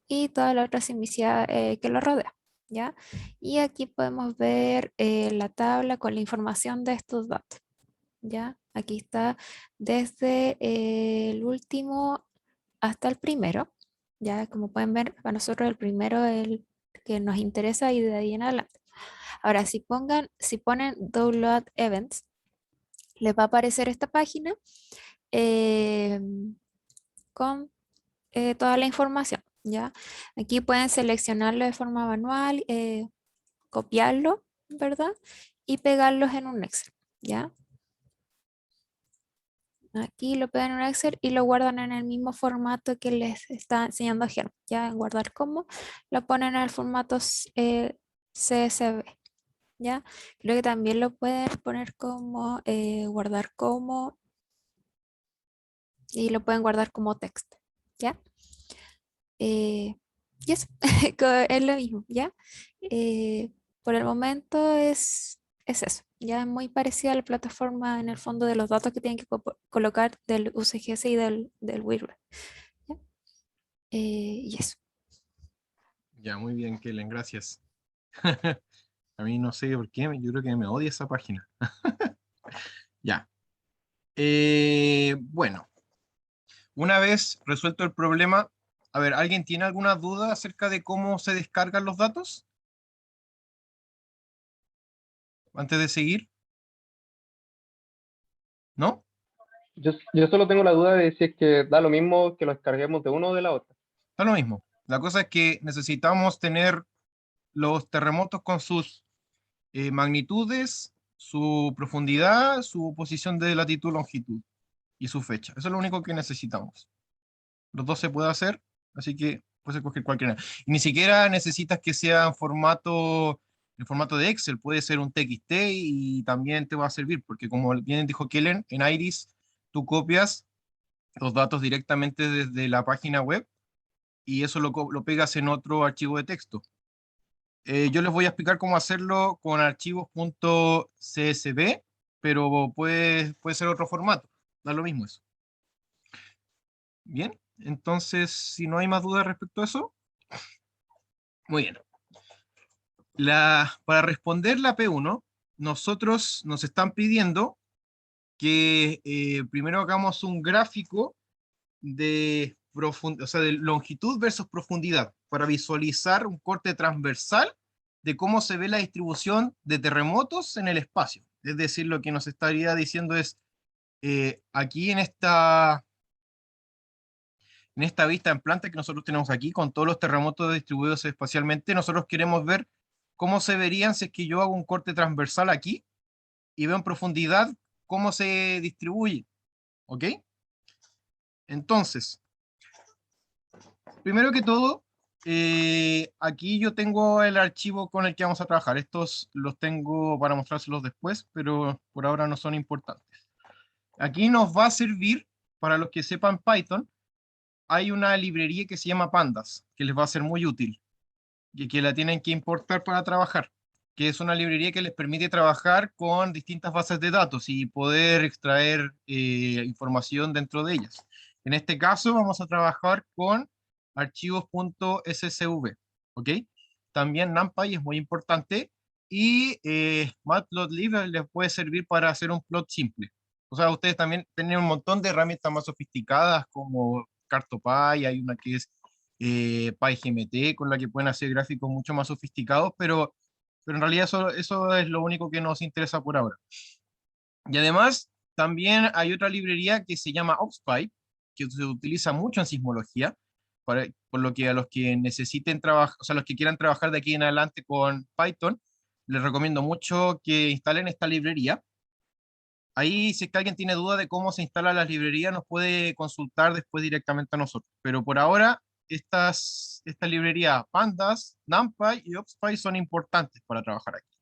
y toda la otra sismicidad que lo rodea, ¿ya? Y aquí podemos ver la tabla con la información de estos datos, ¿ya? Aquí está desde el último hasta el primero. Ya como pueden ver, para nosotros el primero es el que nos interesa y de ahí en adelante. Ahora, si ponen Download Events, les va a aparecer esta página eh, con toda la información. ¿Ya? Aquí pueden seleccionarlo de forma manual, copiarlo, ¿verdad? Y pegarlos en un Excel. ¿Ya? Aquí lo pegan en un Excel y lo guardan en el mismo formato que les está enseñando Germán. Ya en guardar como, lo ponen en el formato CSV. ¿Ya? Creo que también lo pueden poner como guardar como y lo pueden guardar como texto. ¿Ya? Y eso, es lo mismo. ¿Ya? Por el momento es eso. Ya es muy parecida a la plataforma en el fondo de los datos que tienen que colocar del UCGS y del WIRB. ¿Ya? Y eso. Ya, muy bien, Kellen, gracias. A mí no sé por qué, yo creo que me odia esa página. Ya. Bueno, una vez resuelto el problema, a ver, ¿alguien tiene alguna duda acerca de cómo se descargan los datos? Antes de seguir, ¿no? Yo solo tengo la duda de si es que da lo mismo que lo descarguemos de uno o de la otra. Está lo mismo. La cosa es que necesitamos tener los terremotos con sus magnitudes, su profundidad, su posición de latitud, longitud y su fecha. Eso es lo único que necesitamos. Los dos se puede hacer, así que puedes escoger cualquiera. Y ni siquiera necesitas que sea en formato de Excel, puede ser un TXT y también te va a servir, porque como bien dijo Kellen, en Iris tú copias los datos directamente desde la página web y eso lo pegas en otro archivo de texto. Yo les voy a explicar cómo hacerlo con archivos.csv, pero puede ser otro formato, da lo mismo eso. Bien, entonces, si no hay más dudas respecto a eso, muy bien. Para responder la P1, nosotros nos están pidiendo que primero hagamos un gráfico o sea, de longitud versus profundidad para visualizar un corte transversal de cómo se ve la distribución de terremotos en el espacio. Es decir, lo que nos estaría diciendo es, aquí en esta vista en planta que nosotros tenemos aquí, con todos los terremotos distribuidos espacialmente, nosotros queremos ver cómo se verían si es que yo hago un corte transversal aquí y veo en profundidad cómo se distribuye. ¿Ok? Entonces, primero que todo, aquí yo tengo el archivo con el que vamos a trabajar. Estos los tengo para mostrárselos después, pero por ahora no son importantes. Aquí nos va a servir, para los que sepan Python, hay una librería que se llama Pandas, que les va a ser muy útil y que la tienen que importar para trabajar, que es una librería que les permite trabajar con distintas bases de datos y poder extraer información dentro de ellas. En este caso vamos a trabajar con archivos.scv, ¿ok? También NumPy es muy importante y Matplotlib les puede servir para hacer un plot simple. O sea, ustedes también tienen un montón de herramientas más sofisticadas como Cartopy, hay una que es PyGMT, con la que pueden hacer gráficos mucho más sofisticados, pero en realidad eso es lo único que nos interesa por ahora. Y además, también hay otra librería que se llama OpsPy, que se utiliza mucho en sismología, por lo que a los que necesiten trabajar, o sea, los que quieran trabajar de aquí en adelante con Python, les recomiendo mucho que instalen esta librería. Ahí, si es que alguien tiene duda de cómo se instala la librería, nos puede consultar después directamente a nosotros. Pero por ahora, estas librerías Pandas, NumPy y OpsPy son importantes para trabajar aquí.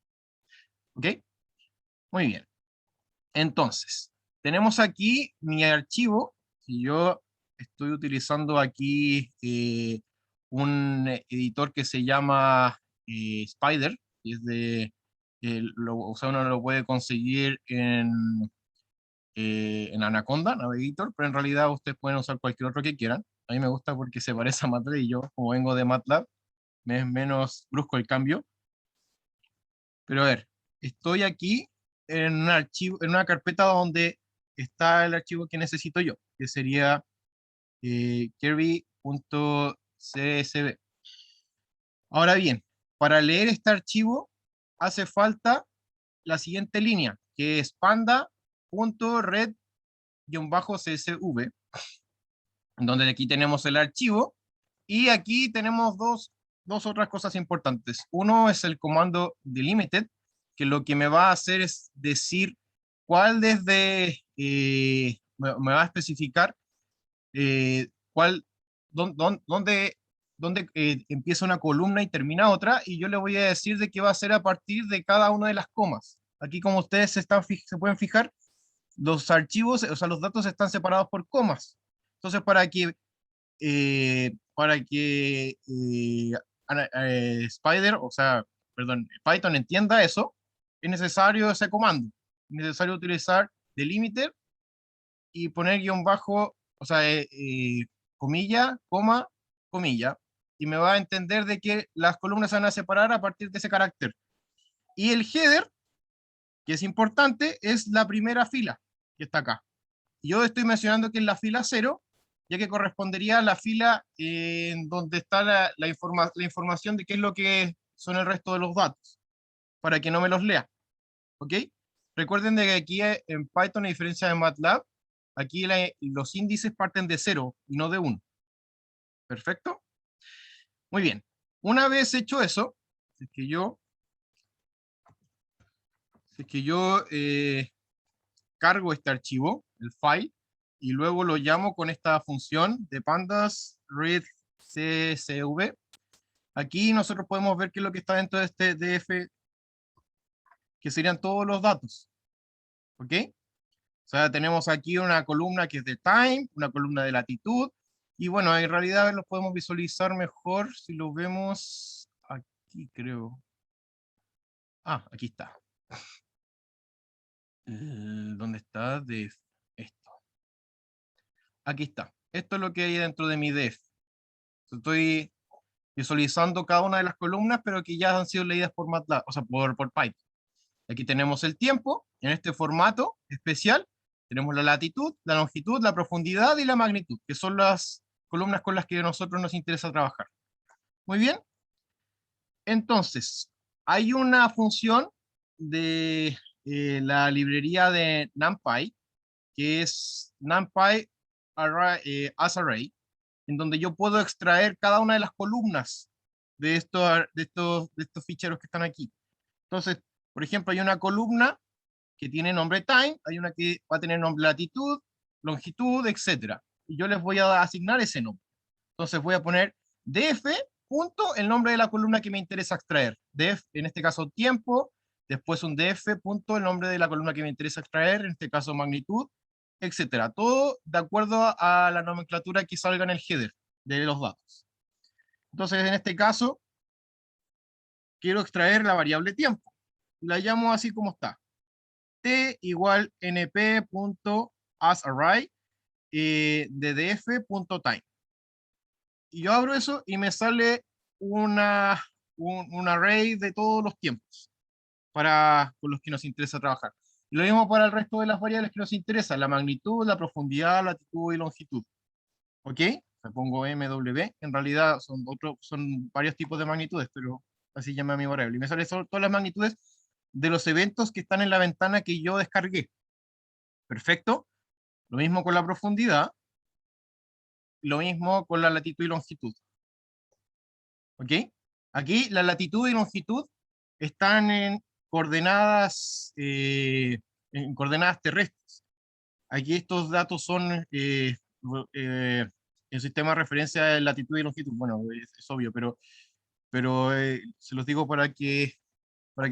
¿Ok? Muy bien. Entonces, tenemos aquí mi archivo. Si yo estoy utilizando aquí un editor que se llama Spider, que es o sea, uno lo puede conseguir en Anaconda, Navigator, pero en realidad ustedes pueden usar cualquier otro que quieran. A mí me gusta porque se parece a MATLAB y yo, como vengo de MATLAB, me es menos brusco el cambio. Pero a ver, estoy aquí en un archivo, en una carpeta donde está el archivo que necesito yo, que sería kirby.csv. Ahora bien, para leer este archivo hace falta la siguiente línea, que es panda.red-csv, donde aquí tenemos el archivo, y aquí tenemos dos otras cosas importantes. Uno es el comando delimited, que lo que me va a hacer es decir cuál me va a especificar dónde empieza una columna y termina otra, y yo le voy a decir de qué va a ser a partir de cada una de las comas. Aquí, como ustedes se pueden fijar, los archivos, o sea, los datos están separados por comas. Entonces, para que Spider, o sea, perdón, Python entienda eso, es necesario ese comando. Es necesario utilizar delimiter y poner guión bajo, o sea, comilla, coma, comilla, y me va a entender de que las columnas se van a separar a partir de ese carácter. Y el header, que es importante, es la primera fila que está acá. Yo estoy mencionando que es la fila 0, ya que correspondería a la fila en donde está la información de qué es lo que son el resto de los datos, para que no me los lea. ¿Ok? Recuerden de que aquí en Python, a diferencia de MATLAB, aquí los índices parten de 0 y no de 1. ¿Perfecto? Muy bien. Una vez hecho eso, si es que yo cargo este archivo, el file, y luego lo llamo con esta función de pandas read CSV. Aquí nosotros podemos ver qué es lo que está dentro de este DF, que serían todos los datos. ¿Ok? O sea, tenemos aquí una columna que es de time, una columna de latitud, y bueno, en realidad los podemos visualizar mejor si lo vemos aquí, creo. Ah, aquí está. ¿Dónde está? Def. Esto. Aquí está. Esto es lo que hay dentro de mi def. Estoy visualizando cada una de las columnas, pero que ya han sido leídas por MATLAB, o sea, por Python. Aquí tenemos el tiempo, en este formato especial. Tenemos la latitud, la longitud, la profundidad y la magnitud, que son las columnas con las que a nosotros nos interesa trabajar. Muy bien. Entonces, hay una función de la librería de NumPy, que es NumPy as Array, en donde yo puedo extraer cada una de las columnas de estos ficheros que están aquí. Entonces, por ejemplo, hay una columna que tiene nombre time, hay una que va a tener nombre latitud, longitud, etc. Y yo les voy a asignar ese nombre. Entonces voy a poner df, punto, el nombre de la columna que me interesa extraer. Def, en este caso tiempo, después un df, punto, el nombre de la columna que me interesa extraer, en este caso magnitud, etc. Todo de acuerdo a la nomenclatura que salga en el header de los datos. Entonces, en este caso, quiero extraer la variable tiempo. La llamo así como está. T igual np.asArray de df.time. Y yo abro eso y me sale un array de todos los tiempos con los que nos interesa trabajar. Y lo mismo para el resto de las variables que nos interesan, la magnitud, la profundidad, latitud y longitud. ¿Ok? Le pongo MW, en realidad son varios tipos de magnitudes, pero así llama mi variable. Y me salen todas las magnitudes de los eventos que están en la ventana que yo descargué. Perfecto. Lo mismo con la profundidad. Lo mismo con la latitud y longitud. ¿Ok? Aquí la latitud y longitud están en coordenadas terrestres. Aquí estos datos son el sistema de referencia de latitud y longitud. Bueno, es obvio, pero se los digo para que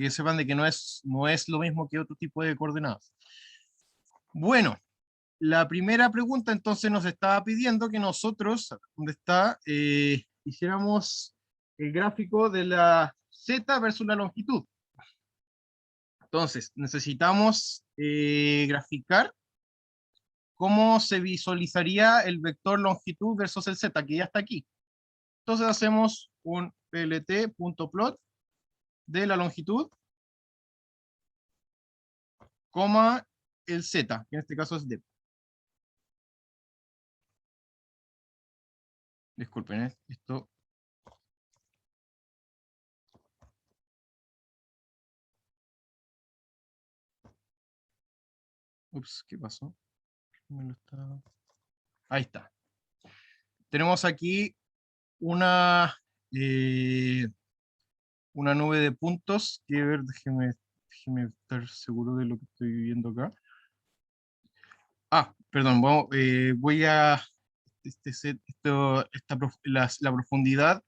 sepan de que no es lo mismo que otro tipo de coordenadas. Bueno, la primera pregunta entonces nos estaba pidiendo que nosotros, ¿dónde está? Hiciéramos el gráfico de la z versus la longitud. Entonces, necesitamos graficar cómo se visualizaría el vector longitud versus el z, que ya está aquí. Entonces hacemos un plt.plot de la longitud, coma el z, que en este caso es d. Disculpen, esto... Ups, ¿qué pasó? Ahí está. Tenemos aquí una nube de puntos. Que ver, déjeme estar seguro de lo que estoy viendo acá. Ah, perdón, voy a... la profundidad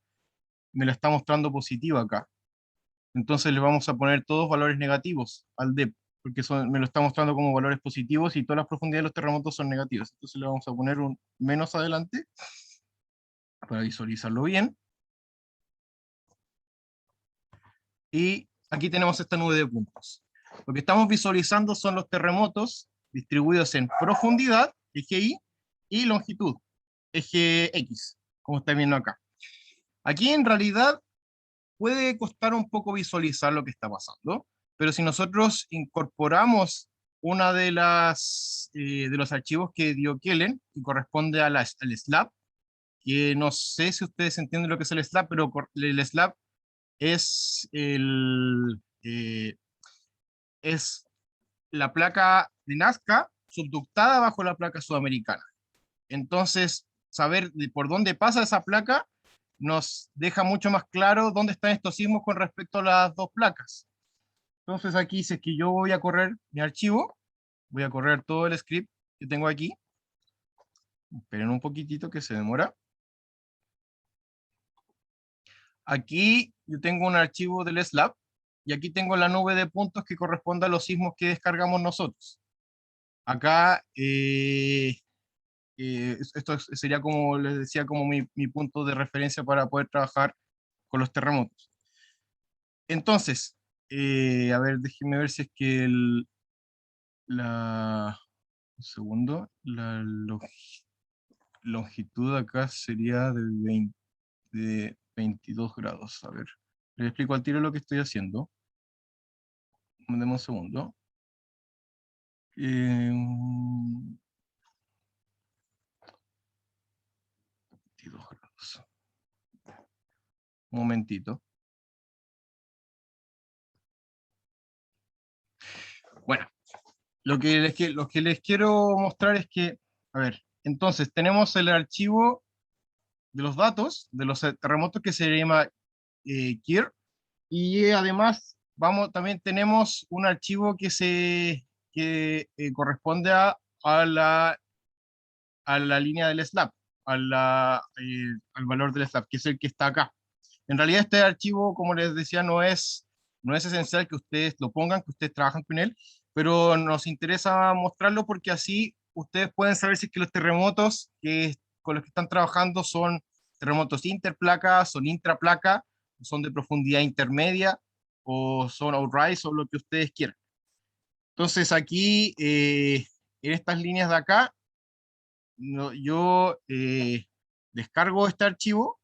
me la está mostrando positiva acá. Entonces le vamos a poner todos valores negativos al dep, porque me lo está mostrando como valores positivos y todas las profundidades de los terremotos son negativas. Entonces le vamos a poner un menos adelante para visualizarlo bien. Y aquí tenemos esta nube de puntos. Lo que estamos visualizando son los terremotos distribuidos en profundidad, eje Y, y longitud, eje X, como están viendo acá. Aquí en realidad puede costar un poco visualizar lo que está pasando, pero si nosotros incorporamos una de los archivos que dio Kellen, que corresponde al slab, que no sé si ustedes entienden lo que es el slab, pero el slab es es la placa de Nazca subductada bajo la placa sudamericana. Entonces, saber por dónde pasa esa placa nos deja mucho más claro dónde están estos sismos con respecto a las dos placas. Entonces aquí dice que yo voy a correr mi archivo, voy a correr todo el script que tengo aquí. Esperen un poquitito que se demora. Aquí yo tengo un archivo del SLAP y aquí tengo la nube de puntos que corresponde a los sismos que descargamos nosotros. Acá, esto sería como les decía, como mi punto de referencia para poder trabajar con los terremotos. Entonces, a ver, déjenme ver si es que un segundo, la longitud acá sería de 22 grados. A ver, les explico al tiro lo que estoy haciendo. Deme un segundo. 22 grados. Un momentito. Bueno, lo que les quiero mostrar es que, a ver, entonces tenemos el archivo de los datos de los terremotos que se llama KIR, y además también tenemos un archivo que corresponde a la línea del SLAP, al valor del SLAP, que es el que está acá. En realidad este archivo, como les decía, no es esencial que ustedes lo pongan, que ustedes trabajan con él, pero nos interesa mostrarlo porque así ustedes pueden saber si es que los terremotos con los que están trabajando son terremotos interplaca, son intraplaca, son de profundidad intermedia, o son outrise, o lo que ustedes quieran. Entonces aquí, en estas líneas de acá, yo descargo este archivo,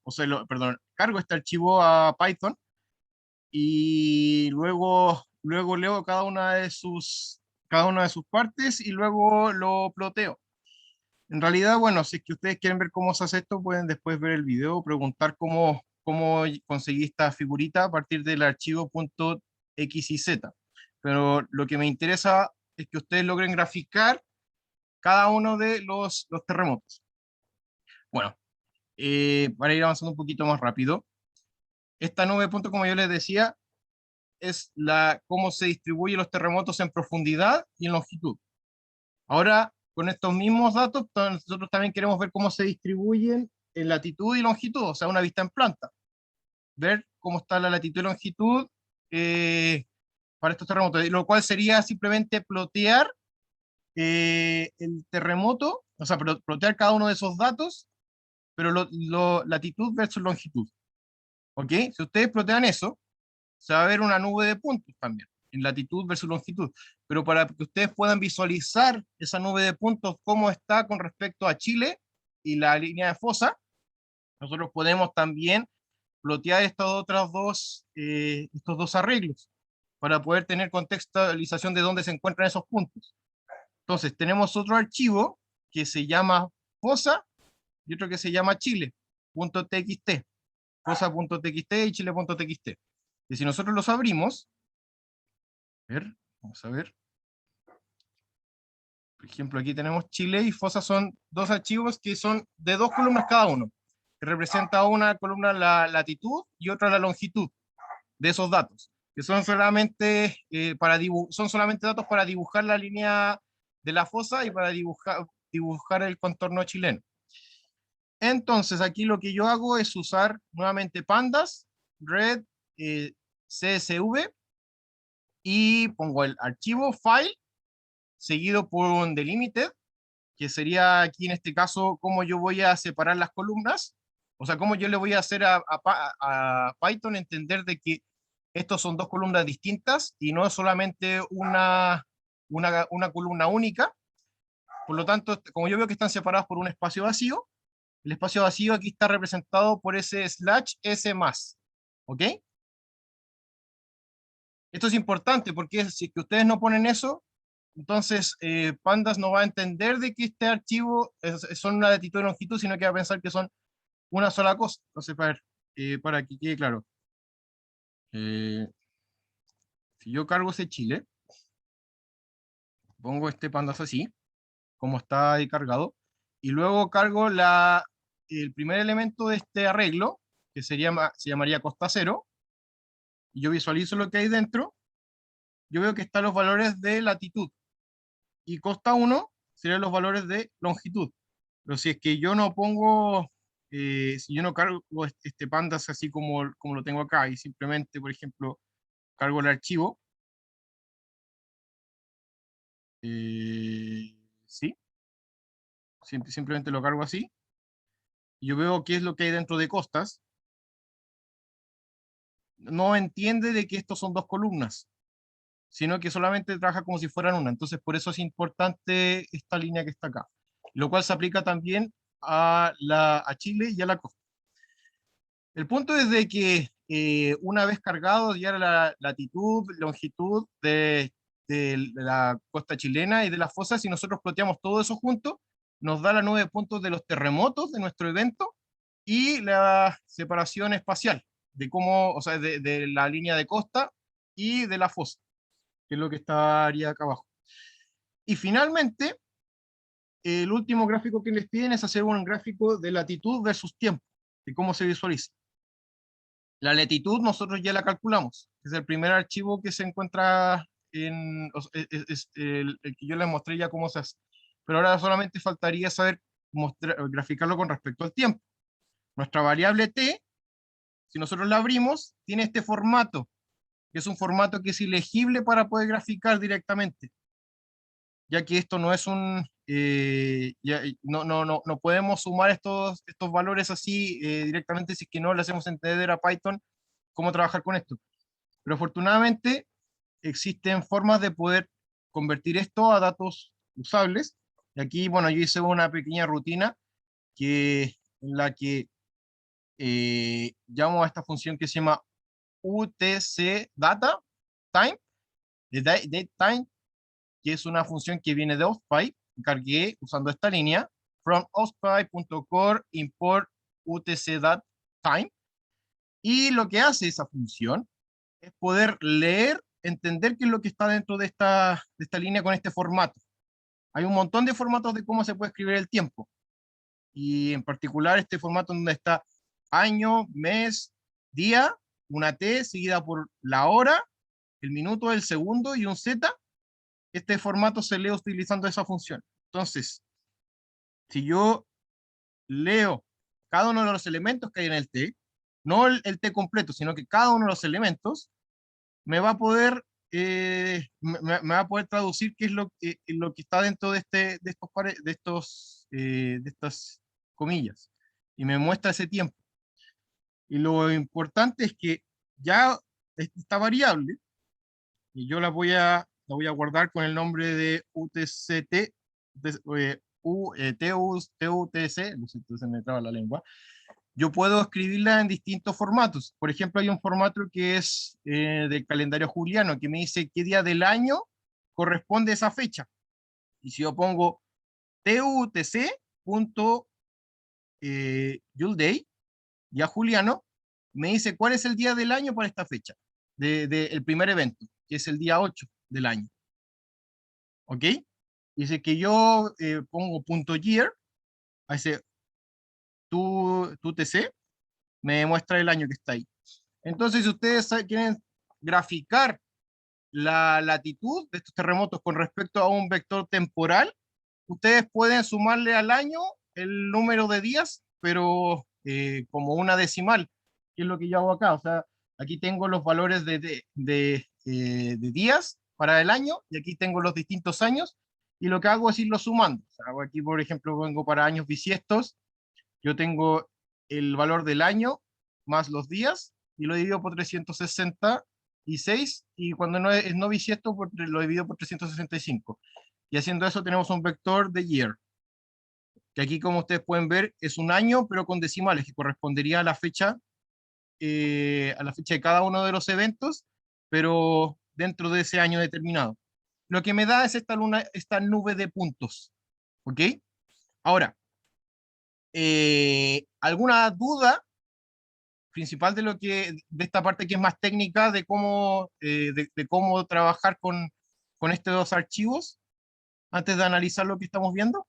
perdón, cargo este archivo a Python y luego leo cada una de sus partes y luego lo ploteo. En realidad, bueno, si es que ustedes quieren ver cómo se hace esto, pueden después ver el video o preguntar cómo conseguí esta figurita a partir del archivo .xyz. Pero lo que me interesa es que ustedes logren graficar cada uno de los terremotos. Bueno, para ir avanzando un poquito más rápido, esta nube de puntos, como yo les decía, es cómo se distribuyen los terremotos en profundidad y en longitud. Ahora, con estos mismos datos, nosotros también queremos ver cómo se distribuyen en latitud y longitud, o sea, una vista en planta. Ver cómo está la latitud y longitud para estos terremotos, lo cual sería simplemente plotear el terremoto, o sea, plotear cada uno de esos datos, pero latitud versus longitud. ¿Ok? Si ustedes plotean eso, se va a ver una nube de puntos también, en latitud versus longitud. Pero para que ustedes puedan visualizar esa nube de puntos, cómo está con respecto a Chile y la línea de fosa, nosotros podemos también plotear estos dos arreglos para poder tener contextualización de dónde se encuentran esos puntos. Entonces, tenemos otro archivo que se llama fosa y otro que se llama chile.txt, fosa.txt y chile.txt. Y si nosotros los abrimos, vamos a ver. Por ejemplo, aquí tenemos Chile y fosa, son dos archivos que son de 2 columnas cada uno, que representa una columna la latitud y otra la longitud de esos datos, que son solamente, son solamente datos para dibujar la línea de la fosa y para dibujar el contorno chileno. Entonces, aquí lo que yo hago es usar nuevamente pandas, red, CSV, y pongo el archivo file, seguido por un delimited, que sería aquí en este caso cómo yo voy a separar las columnas, o sea, cómo yo le voy a hacer a Python entender de que estos son dos columnas distintas y no solamente una columna única. Por lo tanto, como yo veo que están separados por un espacio vacío, el espacio vacío aquí está representado por ese /s más, ¿ok? Esto es importante porque si es que ustedes no ponen eso, entonces Pandas no va a entender de que este archivo son una latitud y longitud, sino que va a pensar que son una sola cosa. Entonces, para que quede claro, si yo cargo ese Chile, pongo este Pandas así, como está ahí cargado, y luego cargo el primer elemento de este arreglo, que se llamaría costa cero, y yo visualizo lo que hay dentro, yo veo que están los valores de latitud, y costa 1 serían los valores de longitud. Pero si es que yo no pongo si yo no cargo este pandas así como lo tengo acá, y simplemente, por ejemplo, cargo el archivo, sí, simplemente lo cargo así, y yo veo qué es lo que hay dentro de costas, no entiende de que estos son dos columnas, sino que solamente trabaja como si fueran una. Entonces, por eso es importante esta línea que está acá, lo cual se aplica también a Chile y a la costa. El punto es de que una vez cargado ya la latitud, longitud de la costa chilena y de las fosas, si nosotros ploteamos todo eso junto, nos da los 9 puntos de los terremotos de nuestro evento y la separación espacial de cómo, o sea, de la línea de costa y de la fosa, que es lo que estaría acá abajo. Y finalmente, el último gráfico que les piden es hacer un gráfico de latitud versus tiempo, de cómo se visualiza. La latitud nosotros ya la calculamos, es el primer archivo que se encuentra es el que yo les mostré ya cómo se hace. Pero ahora solamente faltaría saber graficarlo con respecto al tiempo. Nuestra variable t, si nosotros la abrimos, tiene este formato, que es un formato que es ilegible para poder graficar directamente, ya que esto no es no podemos sumar estos valores así directamente si es que no le hacemos entender a Python cómo trabajar con esto. Pero afortunadamente existen formas de poder convertir esto a datos usables. Y aquí, bueno, yo hice una pequeña rutina en la que llamo a esta función que se llama UTC data time, date time, que es una función que viene de OSPy. Cargué usando esta línea, from ospy.core import utc.time, y lo que hace esa función es poder leer, entender qué es lo que está dentro de esta línea con este formato. Hay un montón de formatos de cómo se puede escribir el tiempo, y en particular este formato donde está año, mes, día, una T seguida por la hora, el minuto, el segundo y un Z. Este formato se lee utilizando esa función. Entonces, si yo leo cada uno de los elementos que hay en el T, no el T completo, sino que cada uno de los elementos, me va a poder, me va a poder traducir qué es lo que está dentro de estas comillas, y me muestra ese tiempo. Y lo importante es que ya esta variable, y yo la voy a guardar con el nombre de UTCT, TUTC, no sé, se me traba la lengua. Yo puedo escribirla en distintos formatos. Por ejemplo, hay un formato que es del calendario juliano, que me dice qué día del año corresponde a esa fecha. Y si yo pongo TUTC.Juleday, ya juliano, me dice cuál es el día del año para esta fecha, el primer evento, que es el día 8 del año. ¿Ok? Dice que yo pongo .year, a ese TUTC, me muestra el año que está ahí. Entonces, si ustedes quieren graficar la latitud de estos terremotos con respecto a un vector temporal, ustedes pueden sumarle al año el número de días, pero como una decimal, que es lo que yo hago acá. O sea, aquí tengo los valores de días para el año, y aquí tengo los distintos años, y lo que hago es irlo sumando. O sea, hago aquí, por ejemplo, vengo para años bisiestos, yo tengo el valor del año más los días, y lo divido por 366, y cuando no es no bisiesto, lo divido por 365. Y haciendo eso tenemos un vector de year, que aquí, como ustedes pueden ver, es un año, pero con decimales, que correspondería a la fecha de cada uno de los eventos, pero dentro de ese año determinado. Lo que me da es esta nube de puntos. ¿Ok? Ahora, ¿alguna duda principal de esta parte que es más técnica de cómo trabajar con estos dos archivos antes de analizar lo que estamos viendo?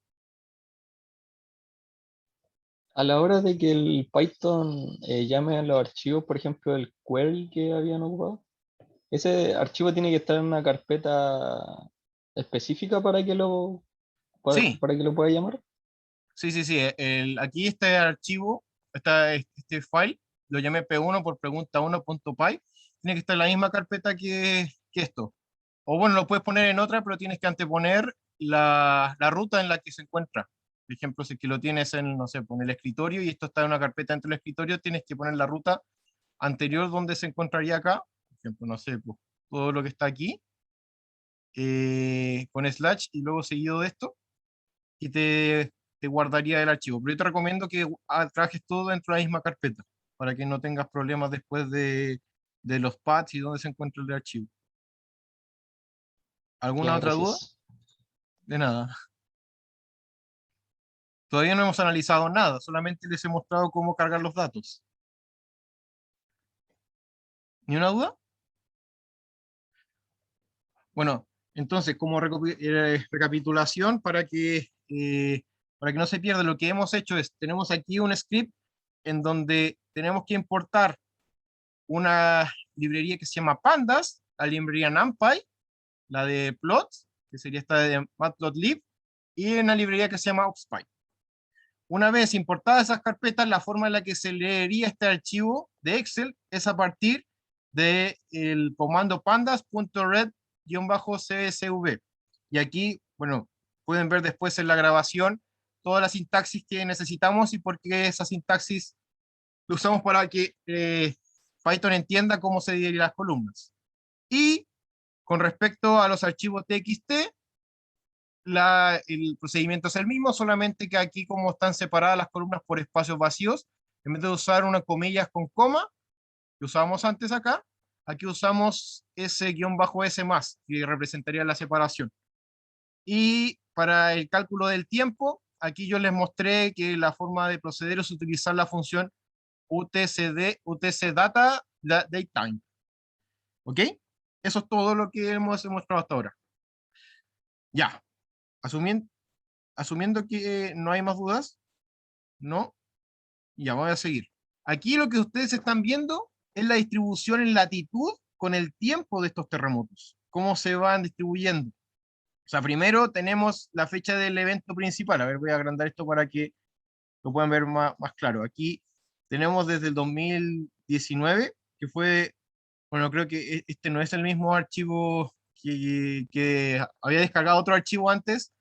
A la hora de que el Python llame a los archivos, por ejemplo, el query que habían ocupado, ese archivo tiene que estar en una carpeta específica Sí, para que lo pueda llamar. sí. Aquí este archivo este file, lo llamé P1 por pregunta1.py, tiene que estar en la misma carpeta que esto. O bueno, lo puedes poner en otra, pero tienes que anteponer la ruta en la que se encuentra. Por ejemplo, si es que lo tienes en, no sé, en el escritorio y esto está en una carpeta dentro del escritorio, tienes que poner la ruta anterior donde se encontraría acá. Por ejemplo, no sé, pues, todo lo que está aquí, con slash y luego seguido de esto, y te guardaría el archivo. Pero yo te recomiendo que trabajes todo dentro de la misma carpeta, para que no tengas problemas después de los paths y dónde se encuentra el archivo. ¿Alguna Ya, otra duda? gracias. De nada. Todavía no hemos analizado nada, solamente les he mostrado cómo cargar los datos. ¿Ni una duda? Bueno, entonces, como recapitulación, para que no se pierda, lo que hemos hecho es, tenemos aquí un script en donde tenemos que importar una librería que se llama Pandas, la librería NumPy, la de Plots, que sería esta de Matplotlib, y una librería que se llama OpsPy. Una vez importadas esas carpetas, la forma en la que se leería este archivo de Excel es a partir del comando pandas.read-csv. Y aquí, bueno, pueden ver después en la grabación toda la sintaxis que necesitamos y por qué esa sintaxis lo usamos para que Python entienda cómo se dividen las columnas. Y con respecto a los archivos TXT, el procedimiento es el mismo, solamente que aquí como están separadas las columnas por espacios vacíos, en vez de usar unas comillas con coma, que usábamos antes acá, aquí usamos S-S más, que representaría la separación. Y para el cálculo del tiempo, aquí yo les mostré que la forma de proceder es utilizar la función utcdata datetime. ¿Ok? Eso es todo lo que hemos demostrado hasta ahora. Ya, asumiendo que no hay más dudas, ¿no? Ya voy a seguir. Aquí lo que ustedes están viendo es la distribución en latitud con el tiempo de estos terremotos. Cómo se van distribuyendo. O sea, primero tenemos la fecha del evento principal. A ver, voy a agrandar esto para que lo puedan ver más claro. Aquí tenemos desde el 2019, que fue, bueno, creo que este no es el mismo archivo que había descargado otro archivo antes,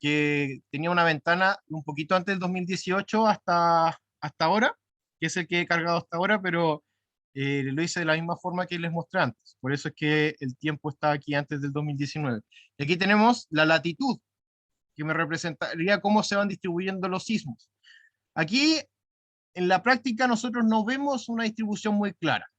que tenía una ventana un poquito antes del 2018 hasta ahora, que es el que he cargado hasta ahora, pero lo hice de la misma forma que les mostré antes. Por eso es que el tiempo está aquí antes del 2019. Y aquí tenemos la latitud, que me representaría cómo se van distribuyendo los sismos. Aquí, en la práctica, nosotros no vemos una distribución muy clara.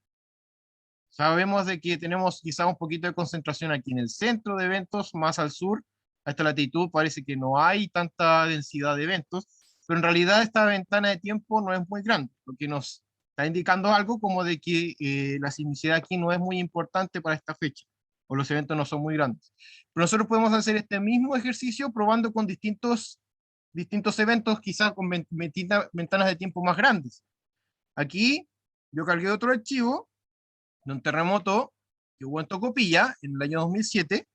Sabemos de que tenemos quizá un poquito de concentración aquí en el centro de eventos, más al sur. A esta latitud parece que no hay tanta densidad de eventos, pero en realidad esta ventana de tiempo no es muy grande, lo que nos está indicando algo como de que la sismicidad aquí no es muy importante para esta fecha, o los eventos no son muy grandes. Pero nosotros podemos hacer este mismo ejercicio probando con distintos eventos, quizá con ventanas de tiempo más grandes. Aquí yo cargué otro archivo de un terremoto que hubo en Tocopilla en el año 2007,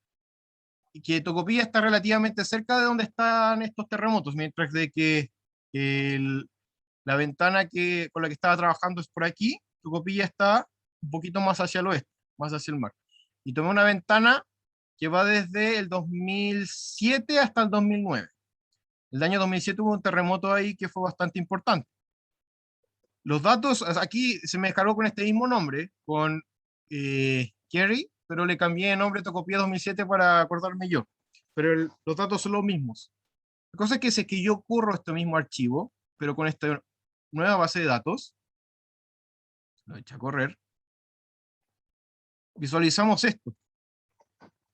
y que Tocopilla está relativamente cerca de donde están estos terremotos, mientras de que la ventana con la que estaba trabajando es por aquí, Tocopilla está un poquito más hacia el oeste, más hacia el mar. Y tomé una ventana que va desde el 2007 hasta el 2009. El año 2007 hubo un terremoto ahí que fue bastante importante. Los datos, aquí se me descargó con este mismo nombre, con Kerry, pero le cambié de nombre a Tocopilla 2007 para acordarme yo. Pero los datos son los mismos. La cosa es que si es que yo corro este mismo archivo, pero con esta nueva base de datos, lo eché a correr, visualizamos esto.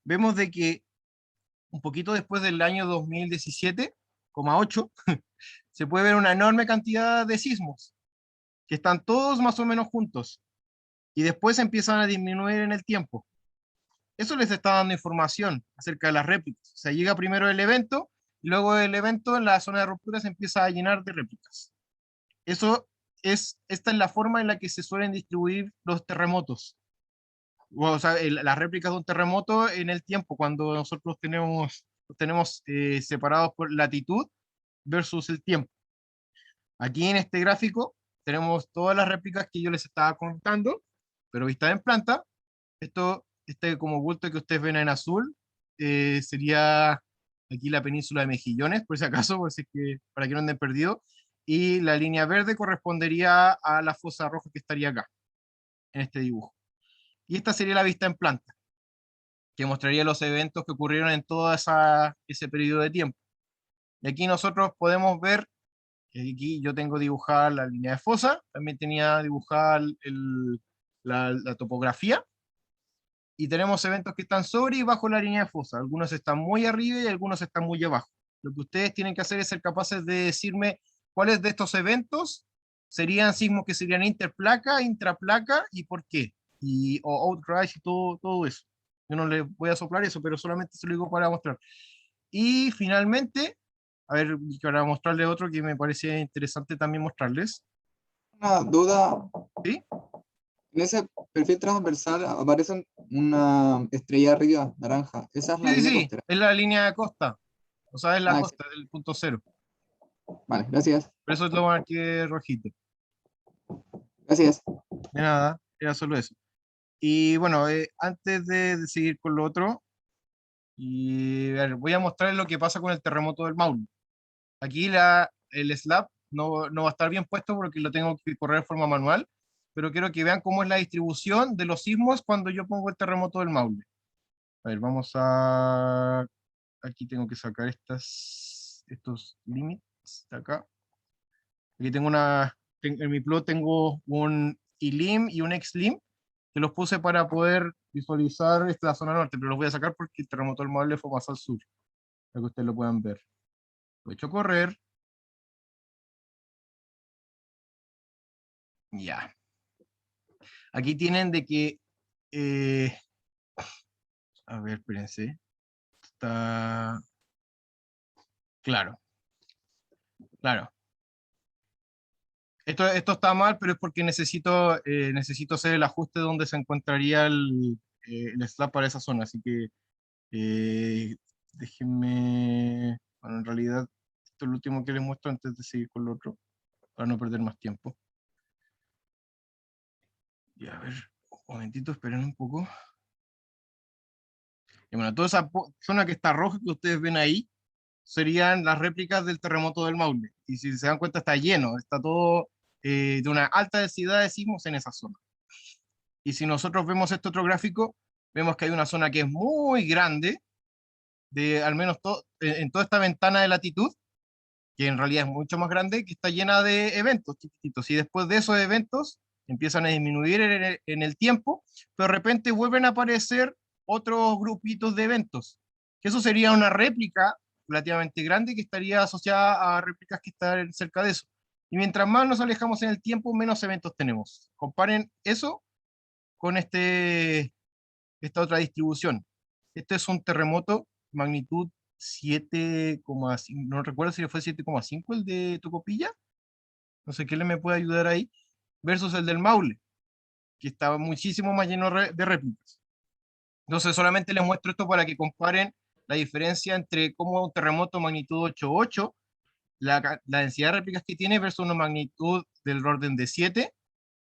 Vemos de que un poquito después del año 2017,8, se puede ver una enorme cantidad de sismos, que están todos más o menos juntos, y después empiezan a disminuir en el tiempo. Eso les está dando información acerca de las réplicas. O sea, llega primero el evento, y luego el evento en la zona de ruptura se empieza a llenar de réplicas. Esta es la forma en la que se suelen distribuir los terremotos. O sea, las réplicas de un terremoto en el tiempo, cuando nosotros tenemos separados por latitud versus el tiempo. Aquí en este gráfico tenemos todas las réplicas que yo les estaba contando, pero vistas en planta. Este como bulto que ustedes ven en azul, sería aquí la península de Mejillones, por si acaso, por si es que, para que no anden perdidos. Y la línea verde correspondería a la fosa roja que estaría acá, en este dibujo. Y esta sería la vista en planta, que mostraría los eventos que ocurrieron en todo ese periodo de tiempo. Y aquí nosotros podemos ver que aquí yo tengo dibujada la línea de fosa, también tenía dibujada la topografía, y tenemos eventos que están sobre y bajo la línea de fosa. Algunos están muy arriba y algunos están muy abajo. Lo que ustedes tienen que hacer es ser capaces de decirme cuáles de estos eventos serían sismos que serían interplaca, intraplaca y por qué. O outcrash y todo eso. Yo no les voy a soplar eso, pero solamente se lo digo para mostrar. Y finalmente, a ver, para mostrarles otro que me parece interesante también mostrarles. Una duda. ¿Sí? En ese perfil transversal aparece una estrella arriba, naranja. Esa es la Sí, sí, línea sí, costera. es la línea de costa. O sea, es la Ah, costa, el punto cero. vale, gracias. Por eso lo marqué rojito. Gracias. De nada, era solo eso. Y bueno, antes de seguir con lo otro, a ver, voy a mostrarles lo que pasa con el terremoto del Maule. Aquí el slab no va a estar bien puesto porque lo tengo que correr de forma manual, pero quiero que vean cómo es la distribución de los sismos cuando yo pongo el terremoto del Maule. A ver, aquí tengo que sacar estos límites de acá. Aquí en mi plot tengo un ILIM y un XLIM, que los puse para poder visualizar la zona norte, pero los voy a sacar porque el terremoto del Maule fue más al sur, para que ustedes lo puedan ver. Lo he hecho correr. Ya. Aquí tienen de que, a ver, espérense. Está claro, claro. Esto está mal, pero es porque necesito hacer el ajuste donde se encontraría el slab para esa zona. Así que déjenme. Bueno, en realidad, esto es lo último que les muestro antes de seguir con lo otro, para no perder más tiempo. Y a ver, un momentito, esperen un poco. Y bueno, toda esa zona que está roja que ustedes ven ahí serían las réplicas del terremoto del Maule. Y si se dan cuenta, está lleno, está todo de una alta densidad de sismos en esa zona. Y si nosotros vemos este otro gráfico, vemos que hay una zona que es muy grande, de al menos en toda esta ventana de latitud, que en realidad es mucho más grande, que está llena de eventos chiquititos. Y después de esos eventos empiezan a disminuir en el tiempo, pero de repente vuelven a aparecer otros grupitos de eventos. Que eso sería una réplica relativamente grande que estaría asociada a réplicas que están cerca de eso. Y mientras más nos alejamos en el tiempo, menos eventos tenemos. Comparen eso con esta otra distribución. Este es un terremoto magnitud 7,5, no recuerdo si fue 7,5 el de Tocopilla, no sé qué le me puede ayudar ahí, versus el del Maule, que estaba muchísimo más lleno de réplicas. Entonces solamente les muestro esto para que comparen la diferencia entre cómo un terremoto magnitud 8,8, la densidad de réplicas que tiene versus una magnitud del orden de 7,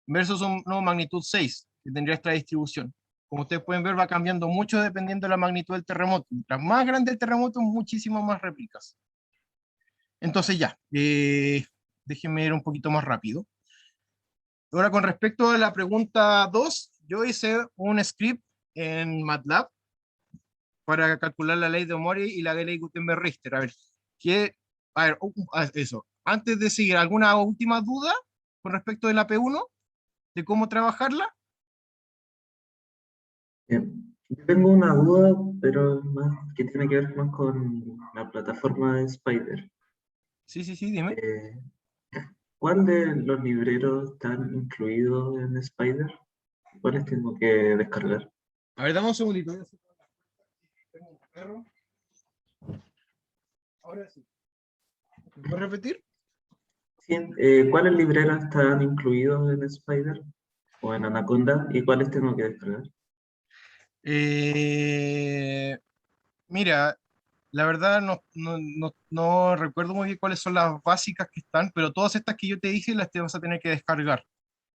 versus una magnitud 6, que tendría esta distribución. Como ustedes pueden ver, va cambiando mucho dependiendo de la magnitud del terremoto. Mientras más grande el terremoto, muchísimo más réplicas. Entonces ya, déjenme ir un poquito más rápido. Ahora, con respecto a la pregunta 2, yo hice un script en MATLAB para calcular la ley de Omori y la ley Gutenberg-Richter. A ver, eso. Antes de seguir, ¿alguna última duda con respecto de la P1? ¿De cómo trabajarla? Yo tengo una duda, pero más que tiene que ver más con la plataforma de Spider. Sí, dime. ¿Cuál de los libreros están incluidos en Spider? ¿Cuáles tengo que descargar? A ver, dame un segundito. Tengo un perro. Ahora sí. ¿Me puedes repetir? Sí, ¿cuáles libreros están incluidos en Spider o en Anaconda y cuáles tengo que descargar? Mira, la verdad no recuerdo muy bien cuáles son las básicas que están, pero todas estas que yo te dije las te vas a tener que descargar.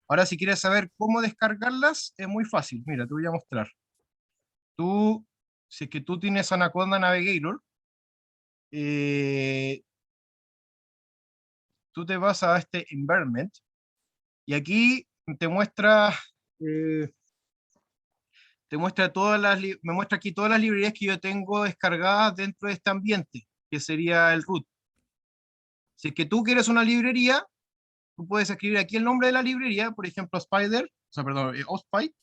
Ahora, si quieres saber cómo descargarlas, es muy fácil. Mira, te voy a mostrar. Tú, si es que tú tienes Anaconda Navigator, eh, tú te vas a este environment y aquí te muestra, eh, me muestra aquí todas las librerías que yo tengo descargadas dentro de este ambiente, que sería el root. Si es que tú quieres una librería, tú puedes escribir aquí el nombre de la librería, por ejemplo, Spider, o sea, perdón, Ospi,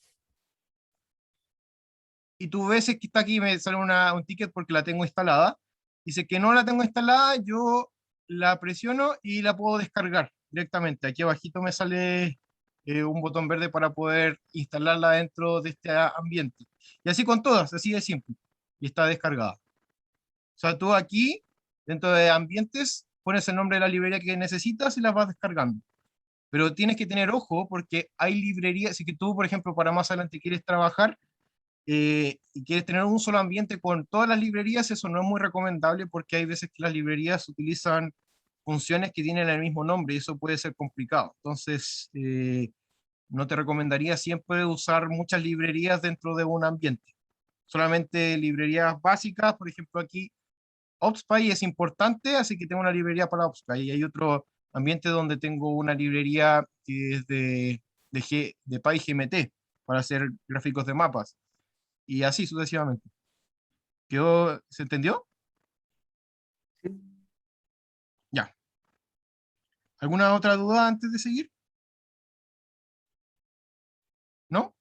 y tú ves que está aquí, me sale un ticket porque la tengo instalada. Dice que no la tengo instalada, yo la presiono y la puedo descargar directamente. Aquí abajito me sale un botón verde para poder instalarla dentro de este ambiente. Y así con todas, así de simple. Y está descargada. O sea, tú aquí, dentro de ambientes, pones el nombre de la librería que necesitas y la vas descargando. Pero tienes que tener ojo porque hay librerías, si que tú, por ejemplo, para más adelante quieres trabajar y quieres tener un solo ambiente con todas las librerías, eso no es muy recomendable porque hay veces que las librerías utilizan funciones que tienen el mismo nombre y eso puede ser complicado. Entonces, no te recomendaría siempre usar muchas librerías dentro de un ambiente. Solamente librerías básicas, por ejemplo, aquí OpsPy es importante, así que tengo una librería para OpsPy. Y hay otro ambiente donde tengo una librería que es de PyGMT para hacer gráficos de mapas. Y así sucesivamente. ¿Se entendió? Ya. ¿Alguna otra duda antes de seguir? ¿No?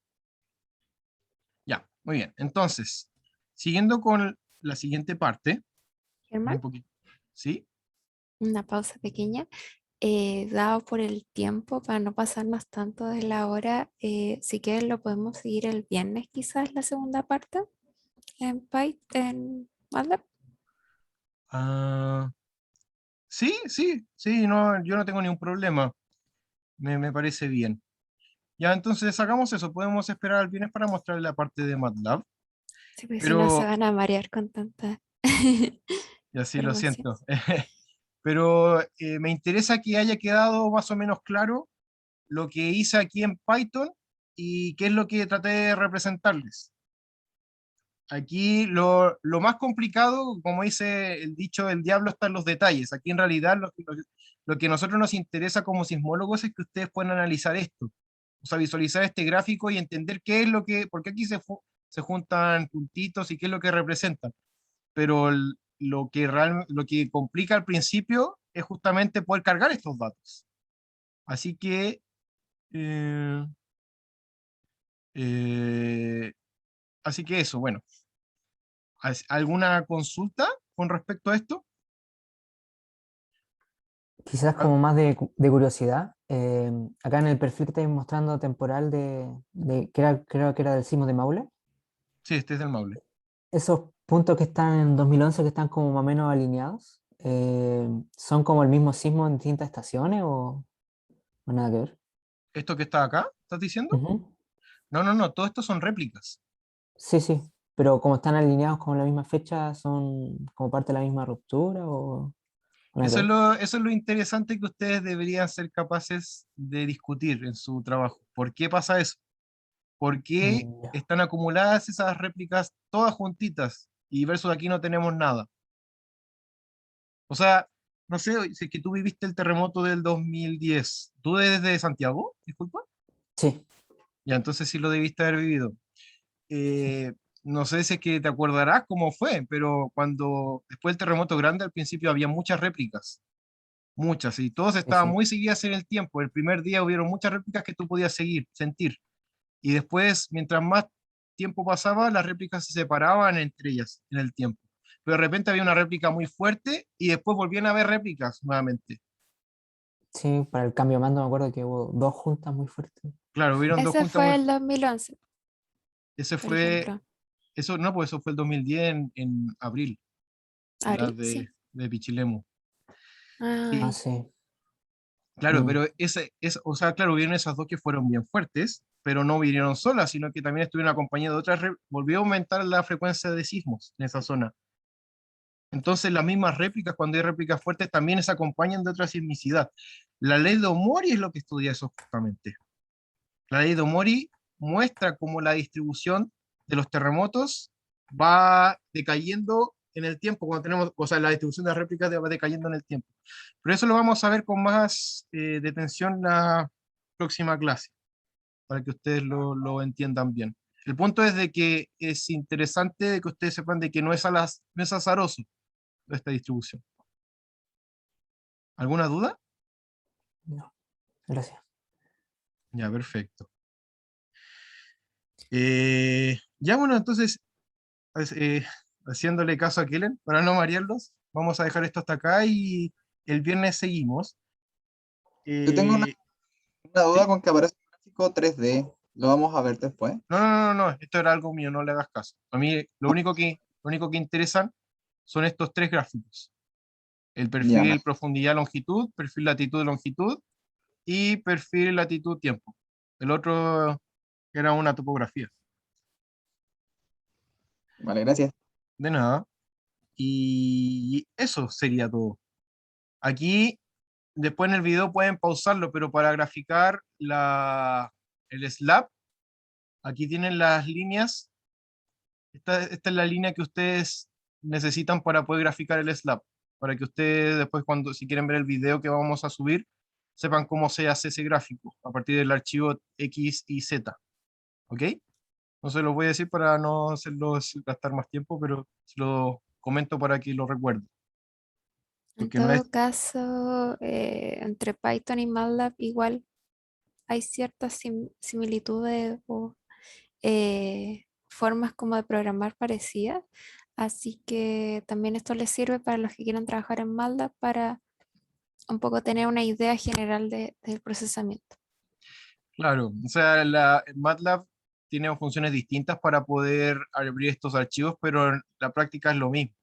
Ya, muy bien. Entonces, siguiendo con la siguiente parte, Germán, un poquito, ¿sí? una pausa pequeña. Dado por el tiempo, para no pasarnos tanto de la hora, si quieres lo podemos seguir el viernes, quizás la segunda parte en Python, en MATLAB. Ah, sí, sí, sí, no, yo no tengo ningún problema. Me parece bien. Ya, entonces hagamos eso. Podemos esperar al viernes para mostrar la parte de MATLAB, Sí, pues si no se pero, van a marear con tanta y así lo información. siento. Pero me interesa que haya quedado más o menos claro lo que hice aquí en Python y qué es lo que traté de representarles. Aquí lo más complicado, como dice el dicho, el diablo está en los detalles. Aquí en realidad lo que a nosotros nos interesa como sismólogos es que ustedes puedan analizar esto, o sea, visualizar este gráfico y entender qué es lo que, porque aquí se juntan puntitos y qué es lo que representan. Pero lo que complica al principio es justamente poder cargar estos datos. Así que eh, Eh, así que eso, bueno, ¿alguna consulta con respecto a esto? Quizás Ah, como más de curiosidad, acá en el perfil que estáis mostrando temporal que creo que era del sismo de Maule, sí, este es del Maule. esos puntos que están en 2011 que están como más o menos alineados, ¿son como el mismo sismo en distintas estaciones o nada que ver? ¿Esto que está acá, estás diciendo? Ujú. No, no, no, todo esto son réplicas. Sí, sí, pero como están alineados con la misma fecha, ¿son como parte de la misma ruptura o nada que ver? Eso es lo interesante que ustedes deberían ser capaces de discutir en su trabajo. ¿Por qué pasa eso? ¿Por qué Ya. están acumuladas esas réplicas todas juntitas y versus aquí no tenemos nada? O sea, no sé, si es que tú viviste el terremoto del 2010, ¿tú desde Santiago? Disculpa. Sí, Ya, entonces sí lo debiste haber vivido. sí, sí, Eh, no sé si es que te acordarás cómo fue, pero cuando después del terremoto grande al principio había muchas réplicas, muchas, y todas sí, estaban sí. muy seguidas en el tiempo. El primer día hubieron muchas réplicas que tú podías seguir, sentir, y después, mientras más tiempo pasaba, las réplicas se separaban entre ellas en el tiempo. Pero de repente había una réplica muy fuerte y después volvían a haber réplicas nuevamente. Sí, para el cambio de mando me acuerdo que hubo dos juntas muy fuertes. Claro, hubieron dos Ese juntas fue muy... el 2011, Ese por fue, ejemplo. eso no, pues eso fue el 2010 en abril, las Abril, sí. de Pichilemu. Ah, Ah, sí. Claro, Mm, pero o sea, claro, hubieron esas dos que fueron bien fuertes, pero no vinieron solas, sino que también estuvieron acompañadas de otras, volvió a aumentar la frecuencia de sismos en esa zona. Entonces las mismas réplicas, cuando hay réplicas fuertes, también se acompañan de otra sismicidad. La ley de Omori es lo que estudia eso justamente. La ley de Omori muestra cómo la distribución de los terremotos va decayendo en el tiempo, cuando tenemos, o sea, la distribución de las réplicas va decayendo en el tiempo. Pero eso lo vamos a ver con más detención en la próxima clase, para que ustedes lo entiendan bien. El punto es de que es interesante que ustedes sepan de que no es azaroso esta distribución. ¿Alguna duda? No, gracias. Ya, perfecto. Ya, bueno, entonces, pues, haciéndole caso a Kellen, para no marearlos, vamos a dejar esto hasta acá y el viernes seguimos. Yo tengo una duda ¿Sí? con que aparece un gráfico 3D. Lo vamos a ver después. No, esto era algo mío, no le hagas caso. A mí lo único que interesan son estos tres gráficos. El Ya, perfil profundidad longitud, perfil latitud longitud y perfil latitud tiempo. El otro era una topografía. vale, gracias. De nada. Y eso sería todo. Aquí, después en el video pueden pausarlo, pero para graficar el slab, aquí tienen las líneas. Esta es la línea que ustedes necesitan para poder graficar el slab, para que ustedes después, si quieren ver el video que vamos a subir, sepan cómo se hace ese gráfico a partir del archivo X y Z. ¿Ok? No se los voy a decir para no hacerlos gastar más tiempo, pero se lo comento para que lo recuerden. En Porque no es, todo caso, entre Python y MATLAB igual hay ciertas similitudes o formas como de programar parecidas. Así que también esto les sirve para los que quieran trabajar en MATLAB para un poco tener una idea general del procesamiento. claro, o sea, MATLAB tiene funciones distintas para poder abrir estos archivos, pero en la práctica es lo mismo.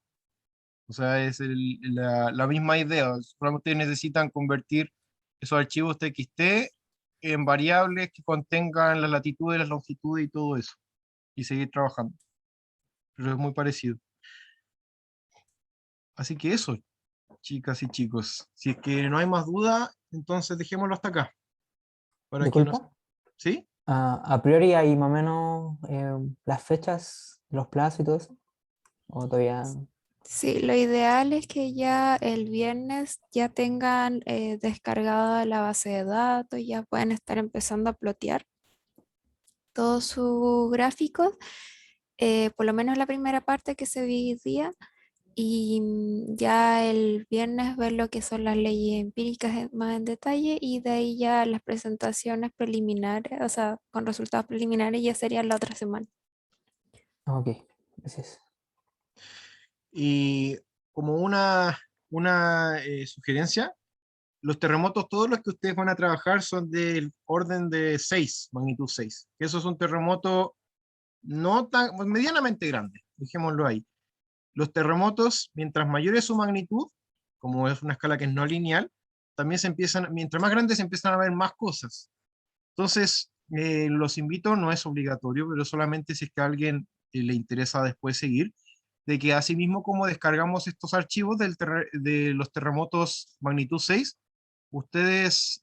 O sea, es la misma idea. Solamente ustedes necesitan convertir esos archivos TXT en variables que contengan las latitudes, las longitudes y todo eso. Y seguir trabajando. Pero es muy parecido. Así que eso, chicas y chicos. Si es que no hay más duda, entonces dejémoslo hasta acá. Para que nos... Disculpa. ¿Sí? A priori hay más o menos las fechas, los plazos y todo eso. O todavía. Sí, lo ideal es que ya el viernes ya tengan descargada la base de datos, ya pueden estar empezando a plotear todos sus gráficos, por lo menos la primera parte que se día, y ya el viernes ver lo que son las leyes empíricas más en detalle y de ahí ya las presentaciones preliminares, o sea, con resultados preliminares ya serían la otra semana. Ok, gracias. Y como una sugerencia, los terremotos, todos los que ustedes van a trabajar son del orden de 6, magnitud 6. Eso es un terremoto no tan, pues, medianamente grande, dejémoslo ahí. Los terremotos, mientras mayor es su magnitud, como es una escala que es no lineal, también mientras más grandes se empiezan a ver más cosas. Entonces, los invito, no es obligatorio, pero solamente si es que a alguien le interesa después seguir, de que asimismo como descargamos estos archivos de los terremotos magnitud 6, ustedes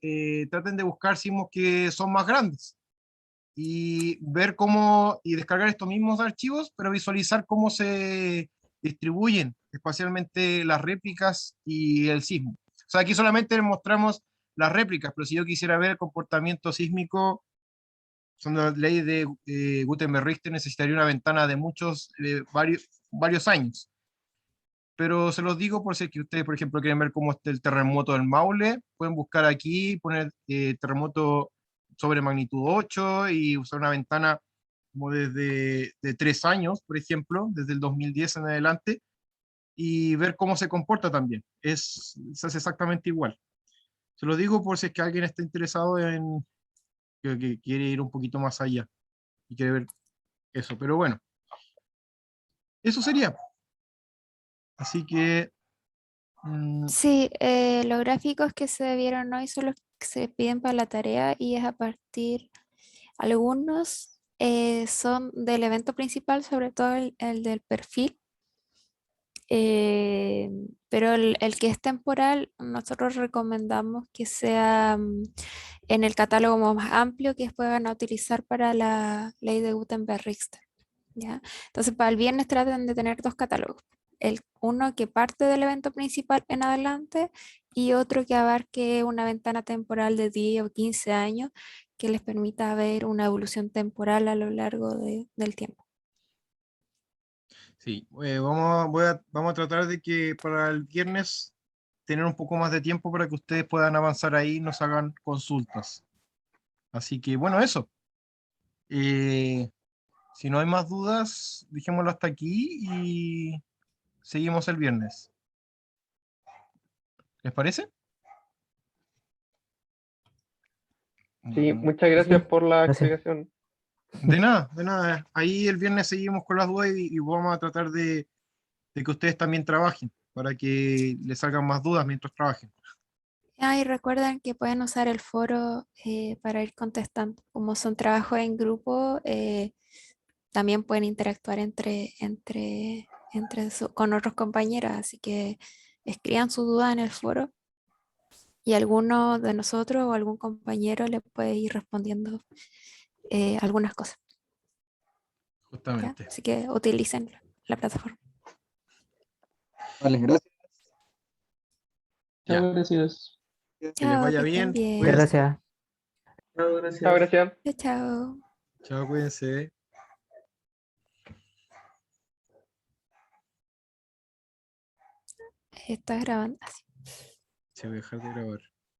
traten de buscar sismos que son más grandes y ver y descargar estos mismos archivos, pero visualizar cómo se distribuyen espacialmente las réplicas y el sismo. O sea, aquí solamente les mostramos las réplicas, pero si yo quisiera ver el comportamiento sísmico, son las leyes de Gutenberg-Richter, necesitaría una ventana de varios años. Pero se los digo por si es que ustedes, por ejemplo, quieren ver cómo está el terremoto del Maule, pueden buscar aquí, poner terremoto sobre magnitud 8 y usar una ventana como desde de 3 años, por ejemplo, desde el 2010 en adelante, y ver cómo se comporta también. Se hace exactamente igual. Se lo digo por si es que alguien está interesado que quiere ir un poquito más allá y quiere ver eso. Pero bueno, eso sería. Así que... Sí, los gráficos que se vieron hoy son los que se piden para la tarea y es a partir, algunos son del evento principal, sobre todo el del perfil, Pero el que es temporal, nosotros recomendamos que sea en el catálogo más amplio que después van a utilizar para la ley de Gutenberg-Richter. ¿Ya? Entonces, para el viernes traten de tener dos catálogos. Uno que parte del evento principal en adelante y otro que abarque una ventana temporal de 10 o 15 años que les permita ver una evolución temporal a lo largo del tiempo. Sí, vamos a tratar de que para el viernes tener un poco más de tiempo para que ustedes puedan avanzar ahí y nos hagan consultas. Así que bueno, eso. Si no hay más dudas, dejémoslo hasta aquí y seguimos el viernes. ¿Les parece? Sí, Bueno, muchas gracias Sí, por la gracias. explicación. de nada, de nada. Ahí el viernes seguimos con las dudas y vamos a tratar de que ustedes también trabajen para que les salgan más dudas mientras trabajen. Y recuerden que pueden usar el foro para ir contestando. Como son trabajos en grupo, también pueden interactuar con otros compañeros. Así que escriban su duda en el foro y alguno de nosotros o algún compañero le puede ir respondiendo algunas cosas. ¿Ya? Justamente. Así que utilicen la plataforma. Vale, gracias. Ya. Chao, gracias. Que les Chao, vaya que estén bien. bien. Muchas Cuídense. gracias. Chao, Chao, gracias. gracias. Chao, chao. Chao, cuídense. Estás grabando así. Se voy a dejar de grabar.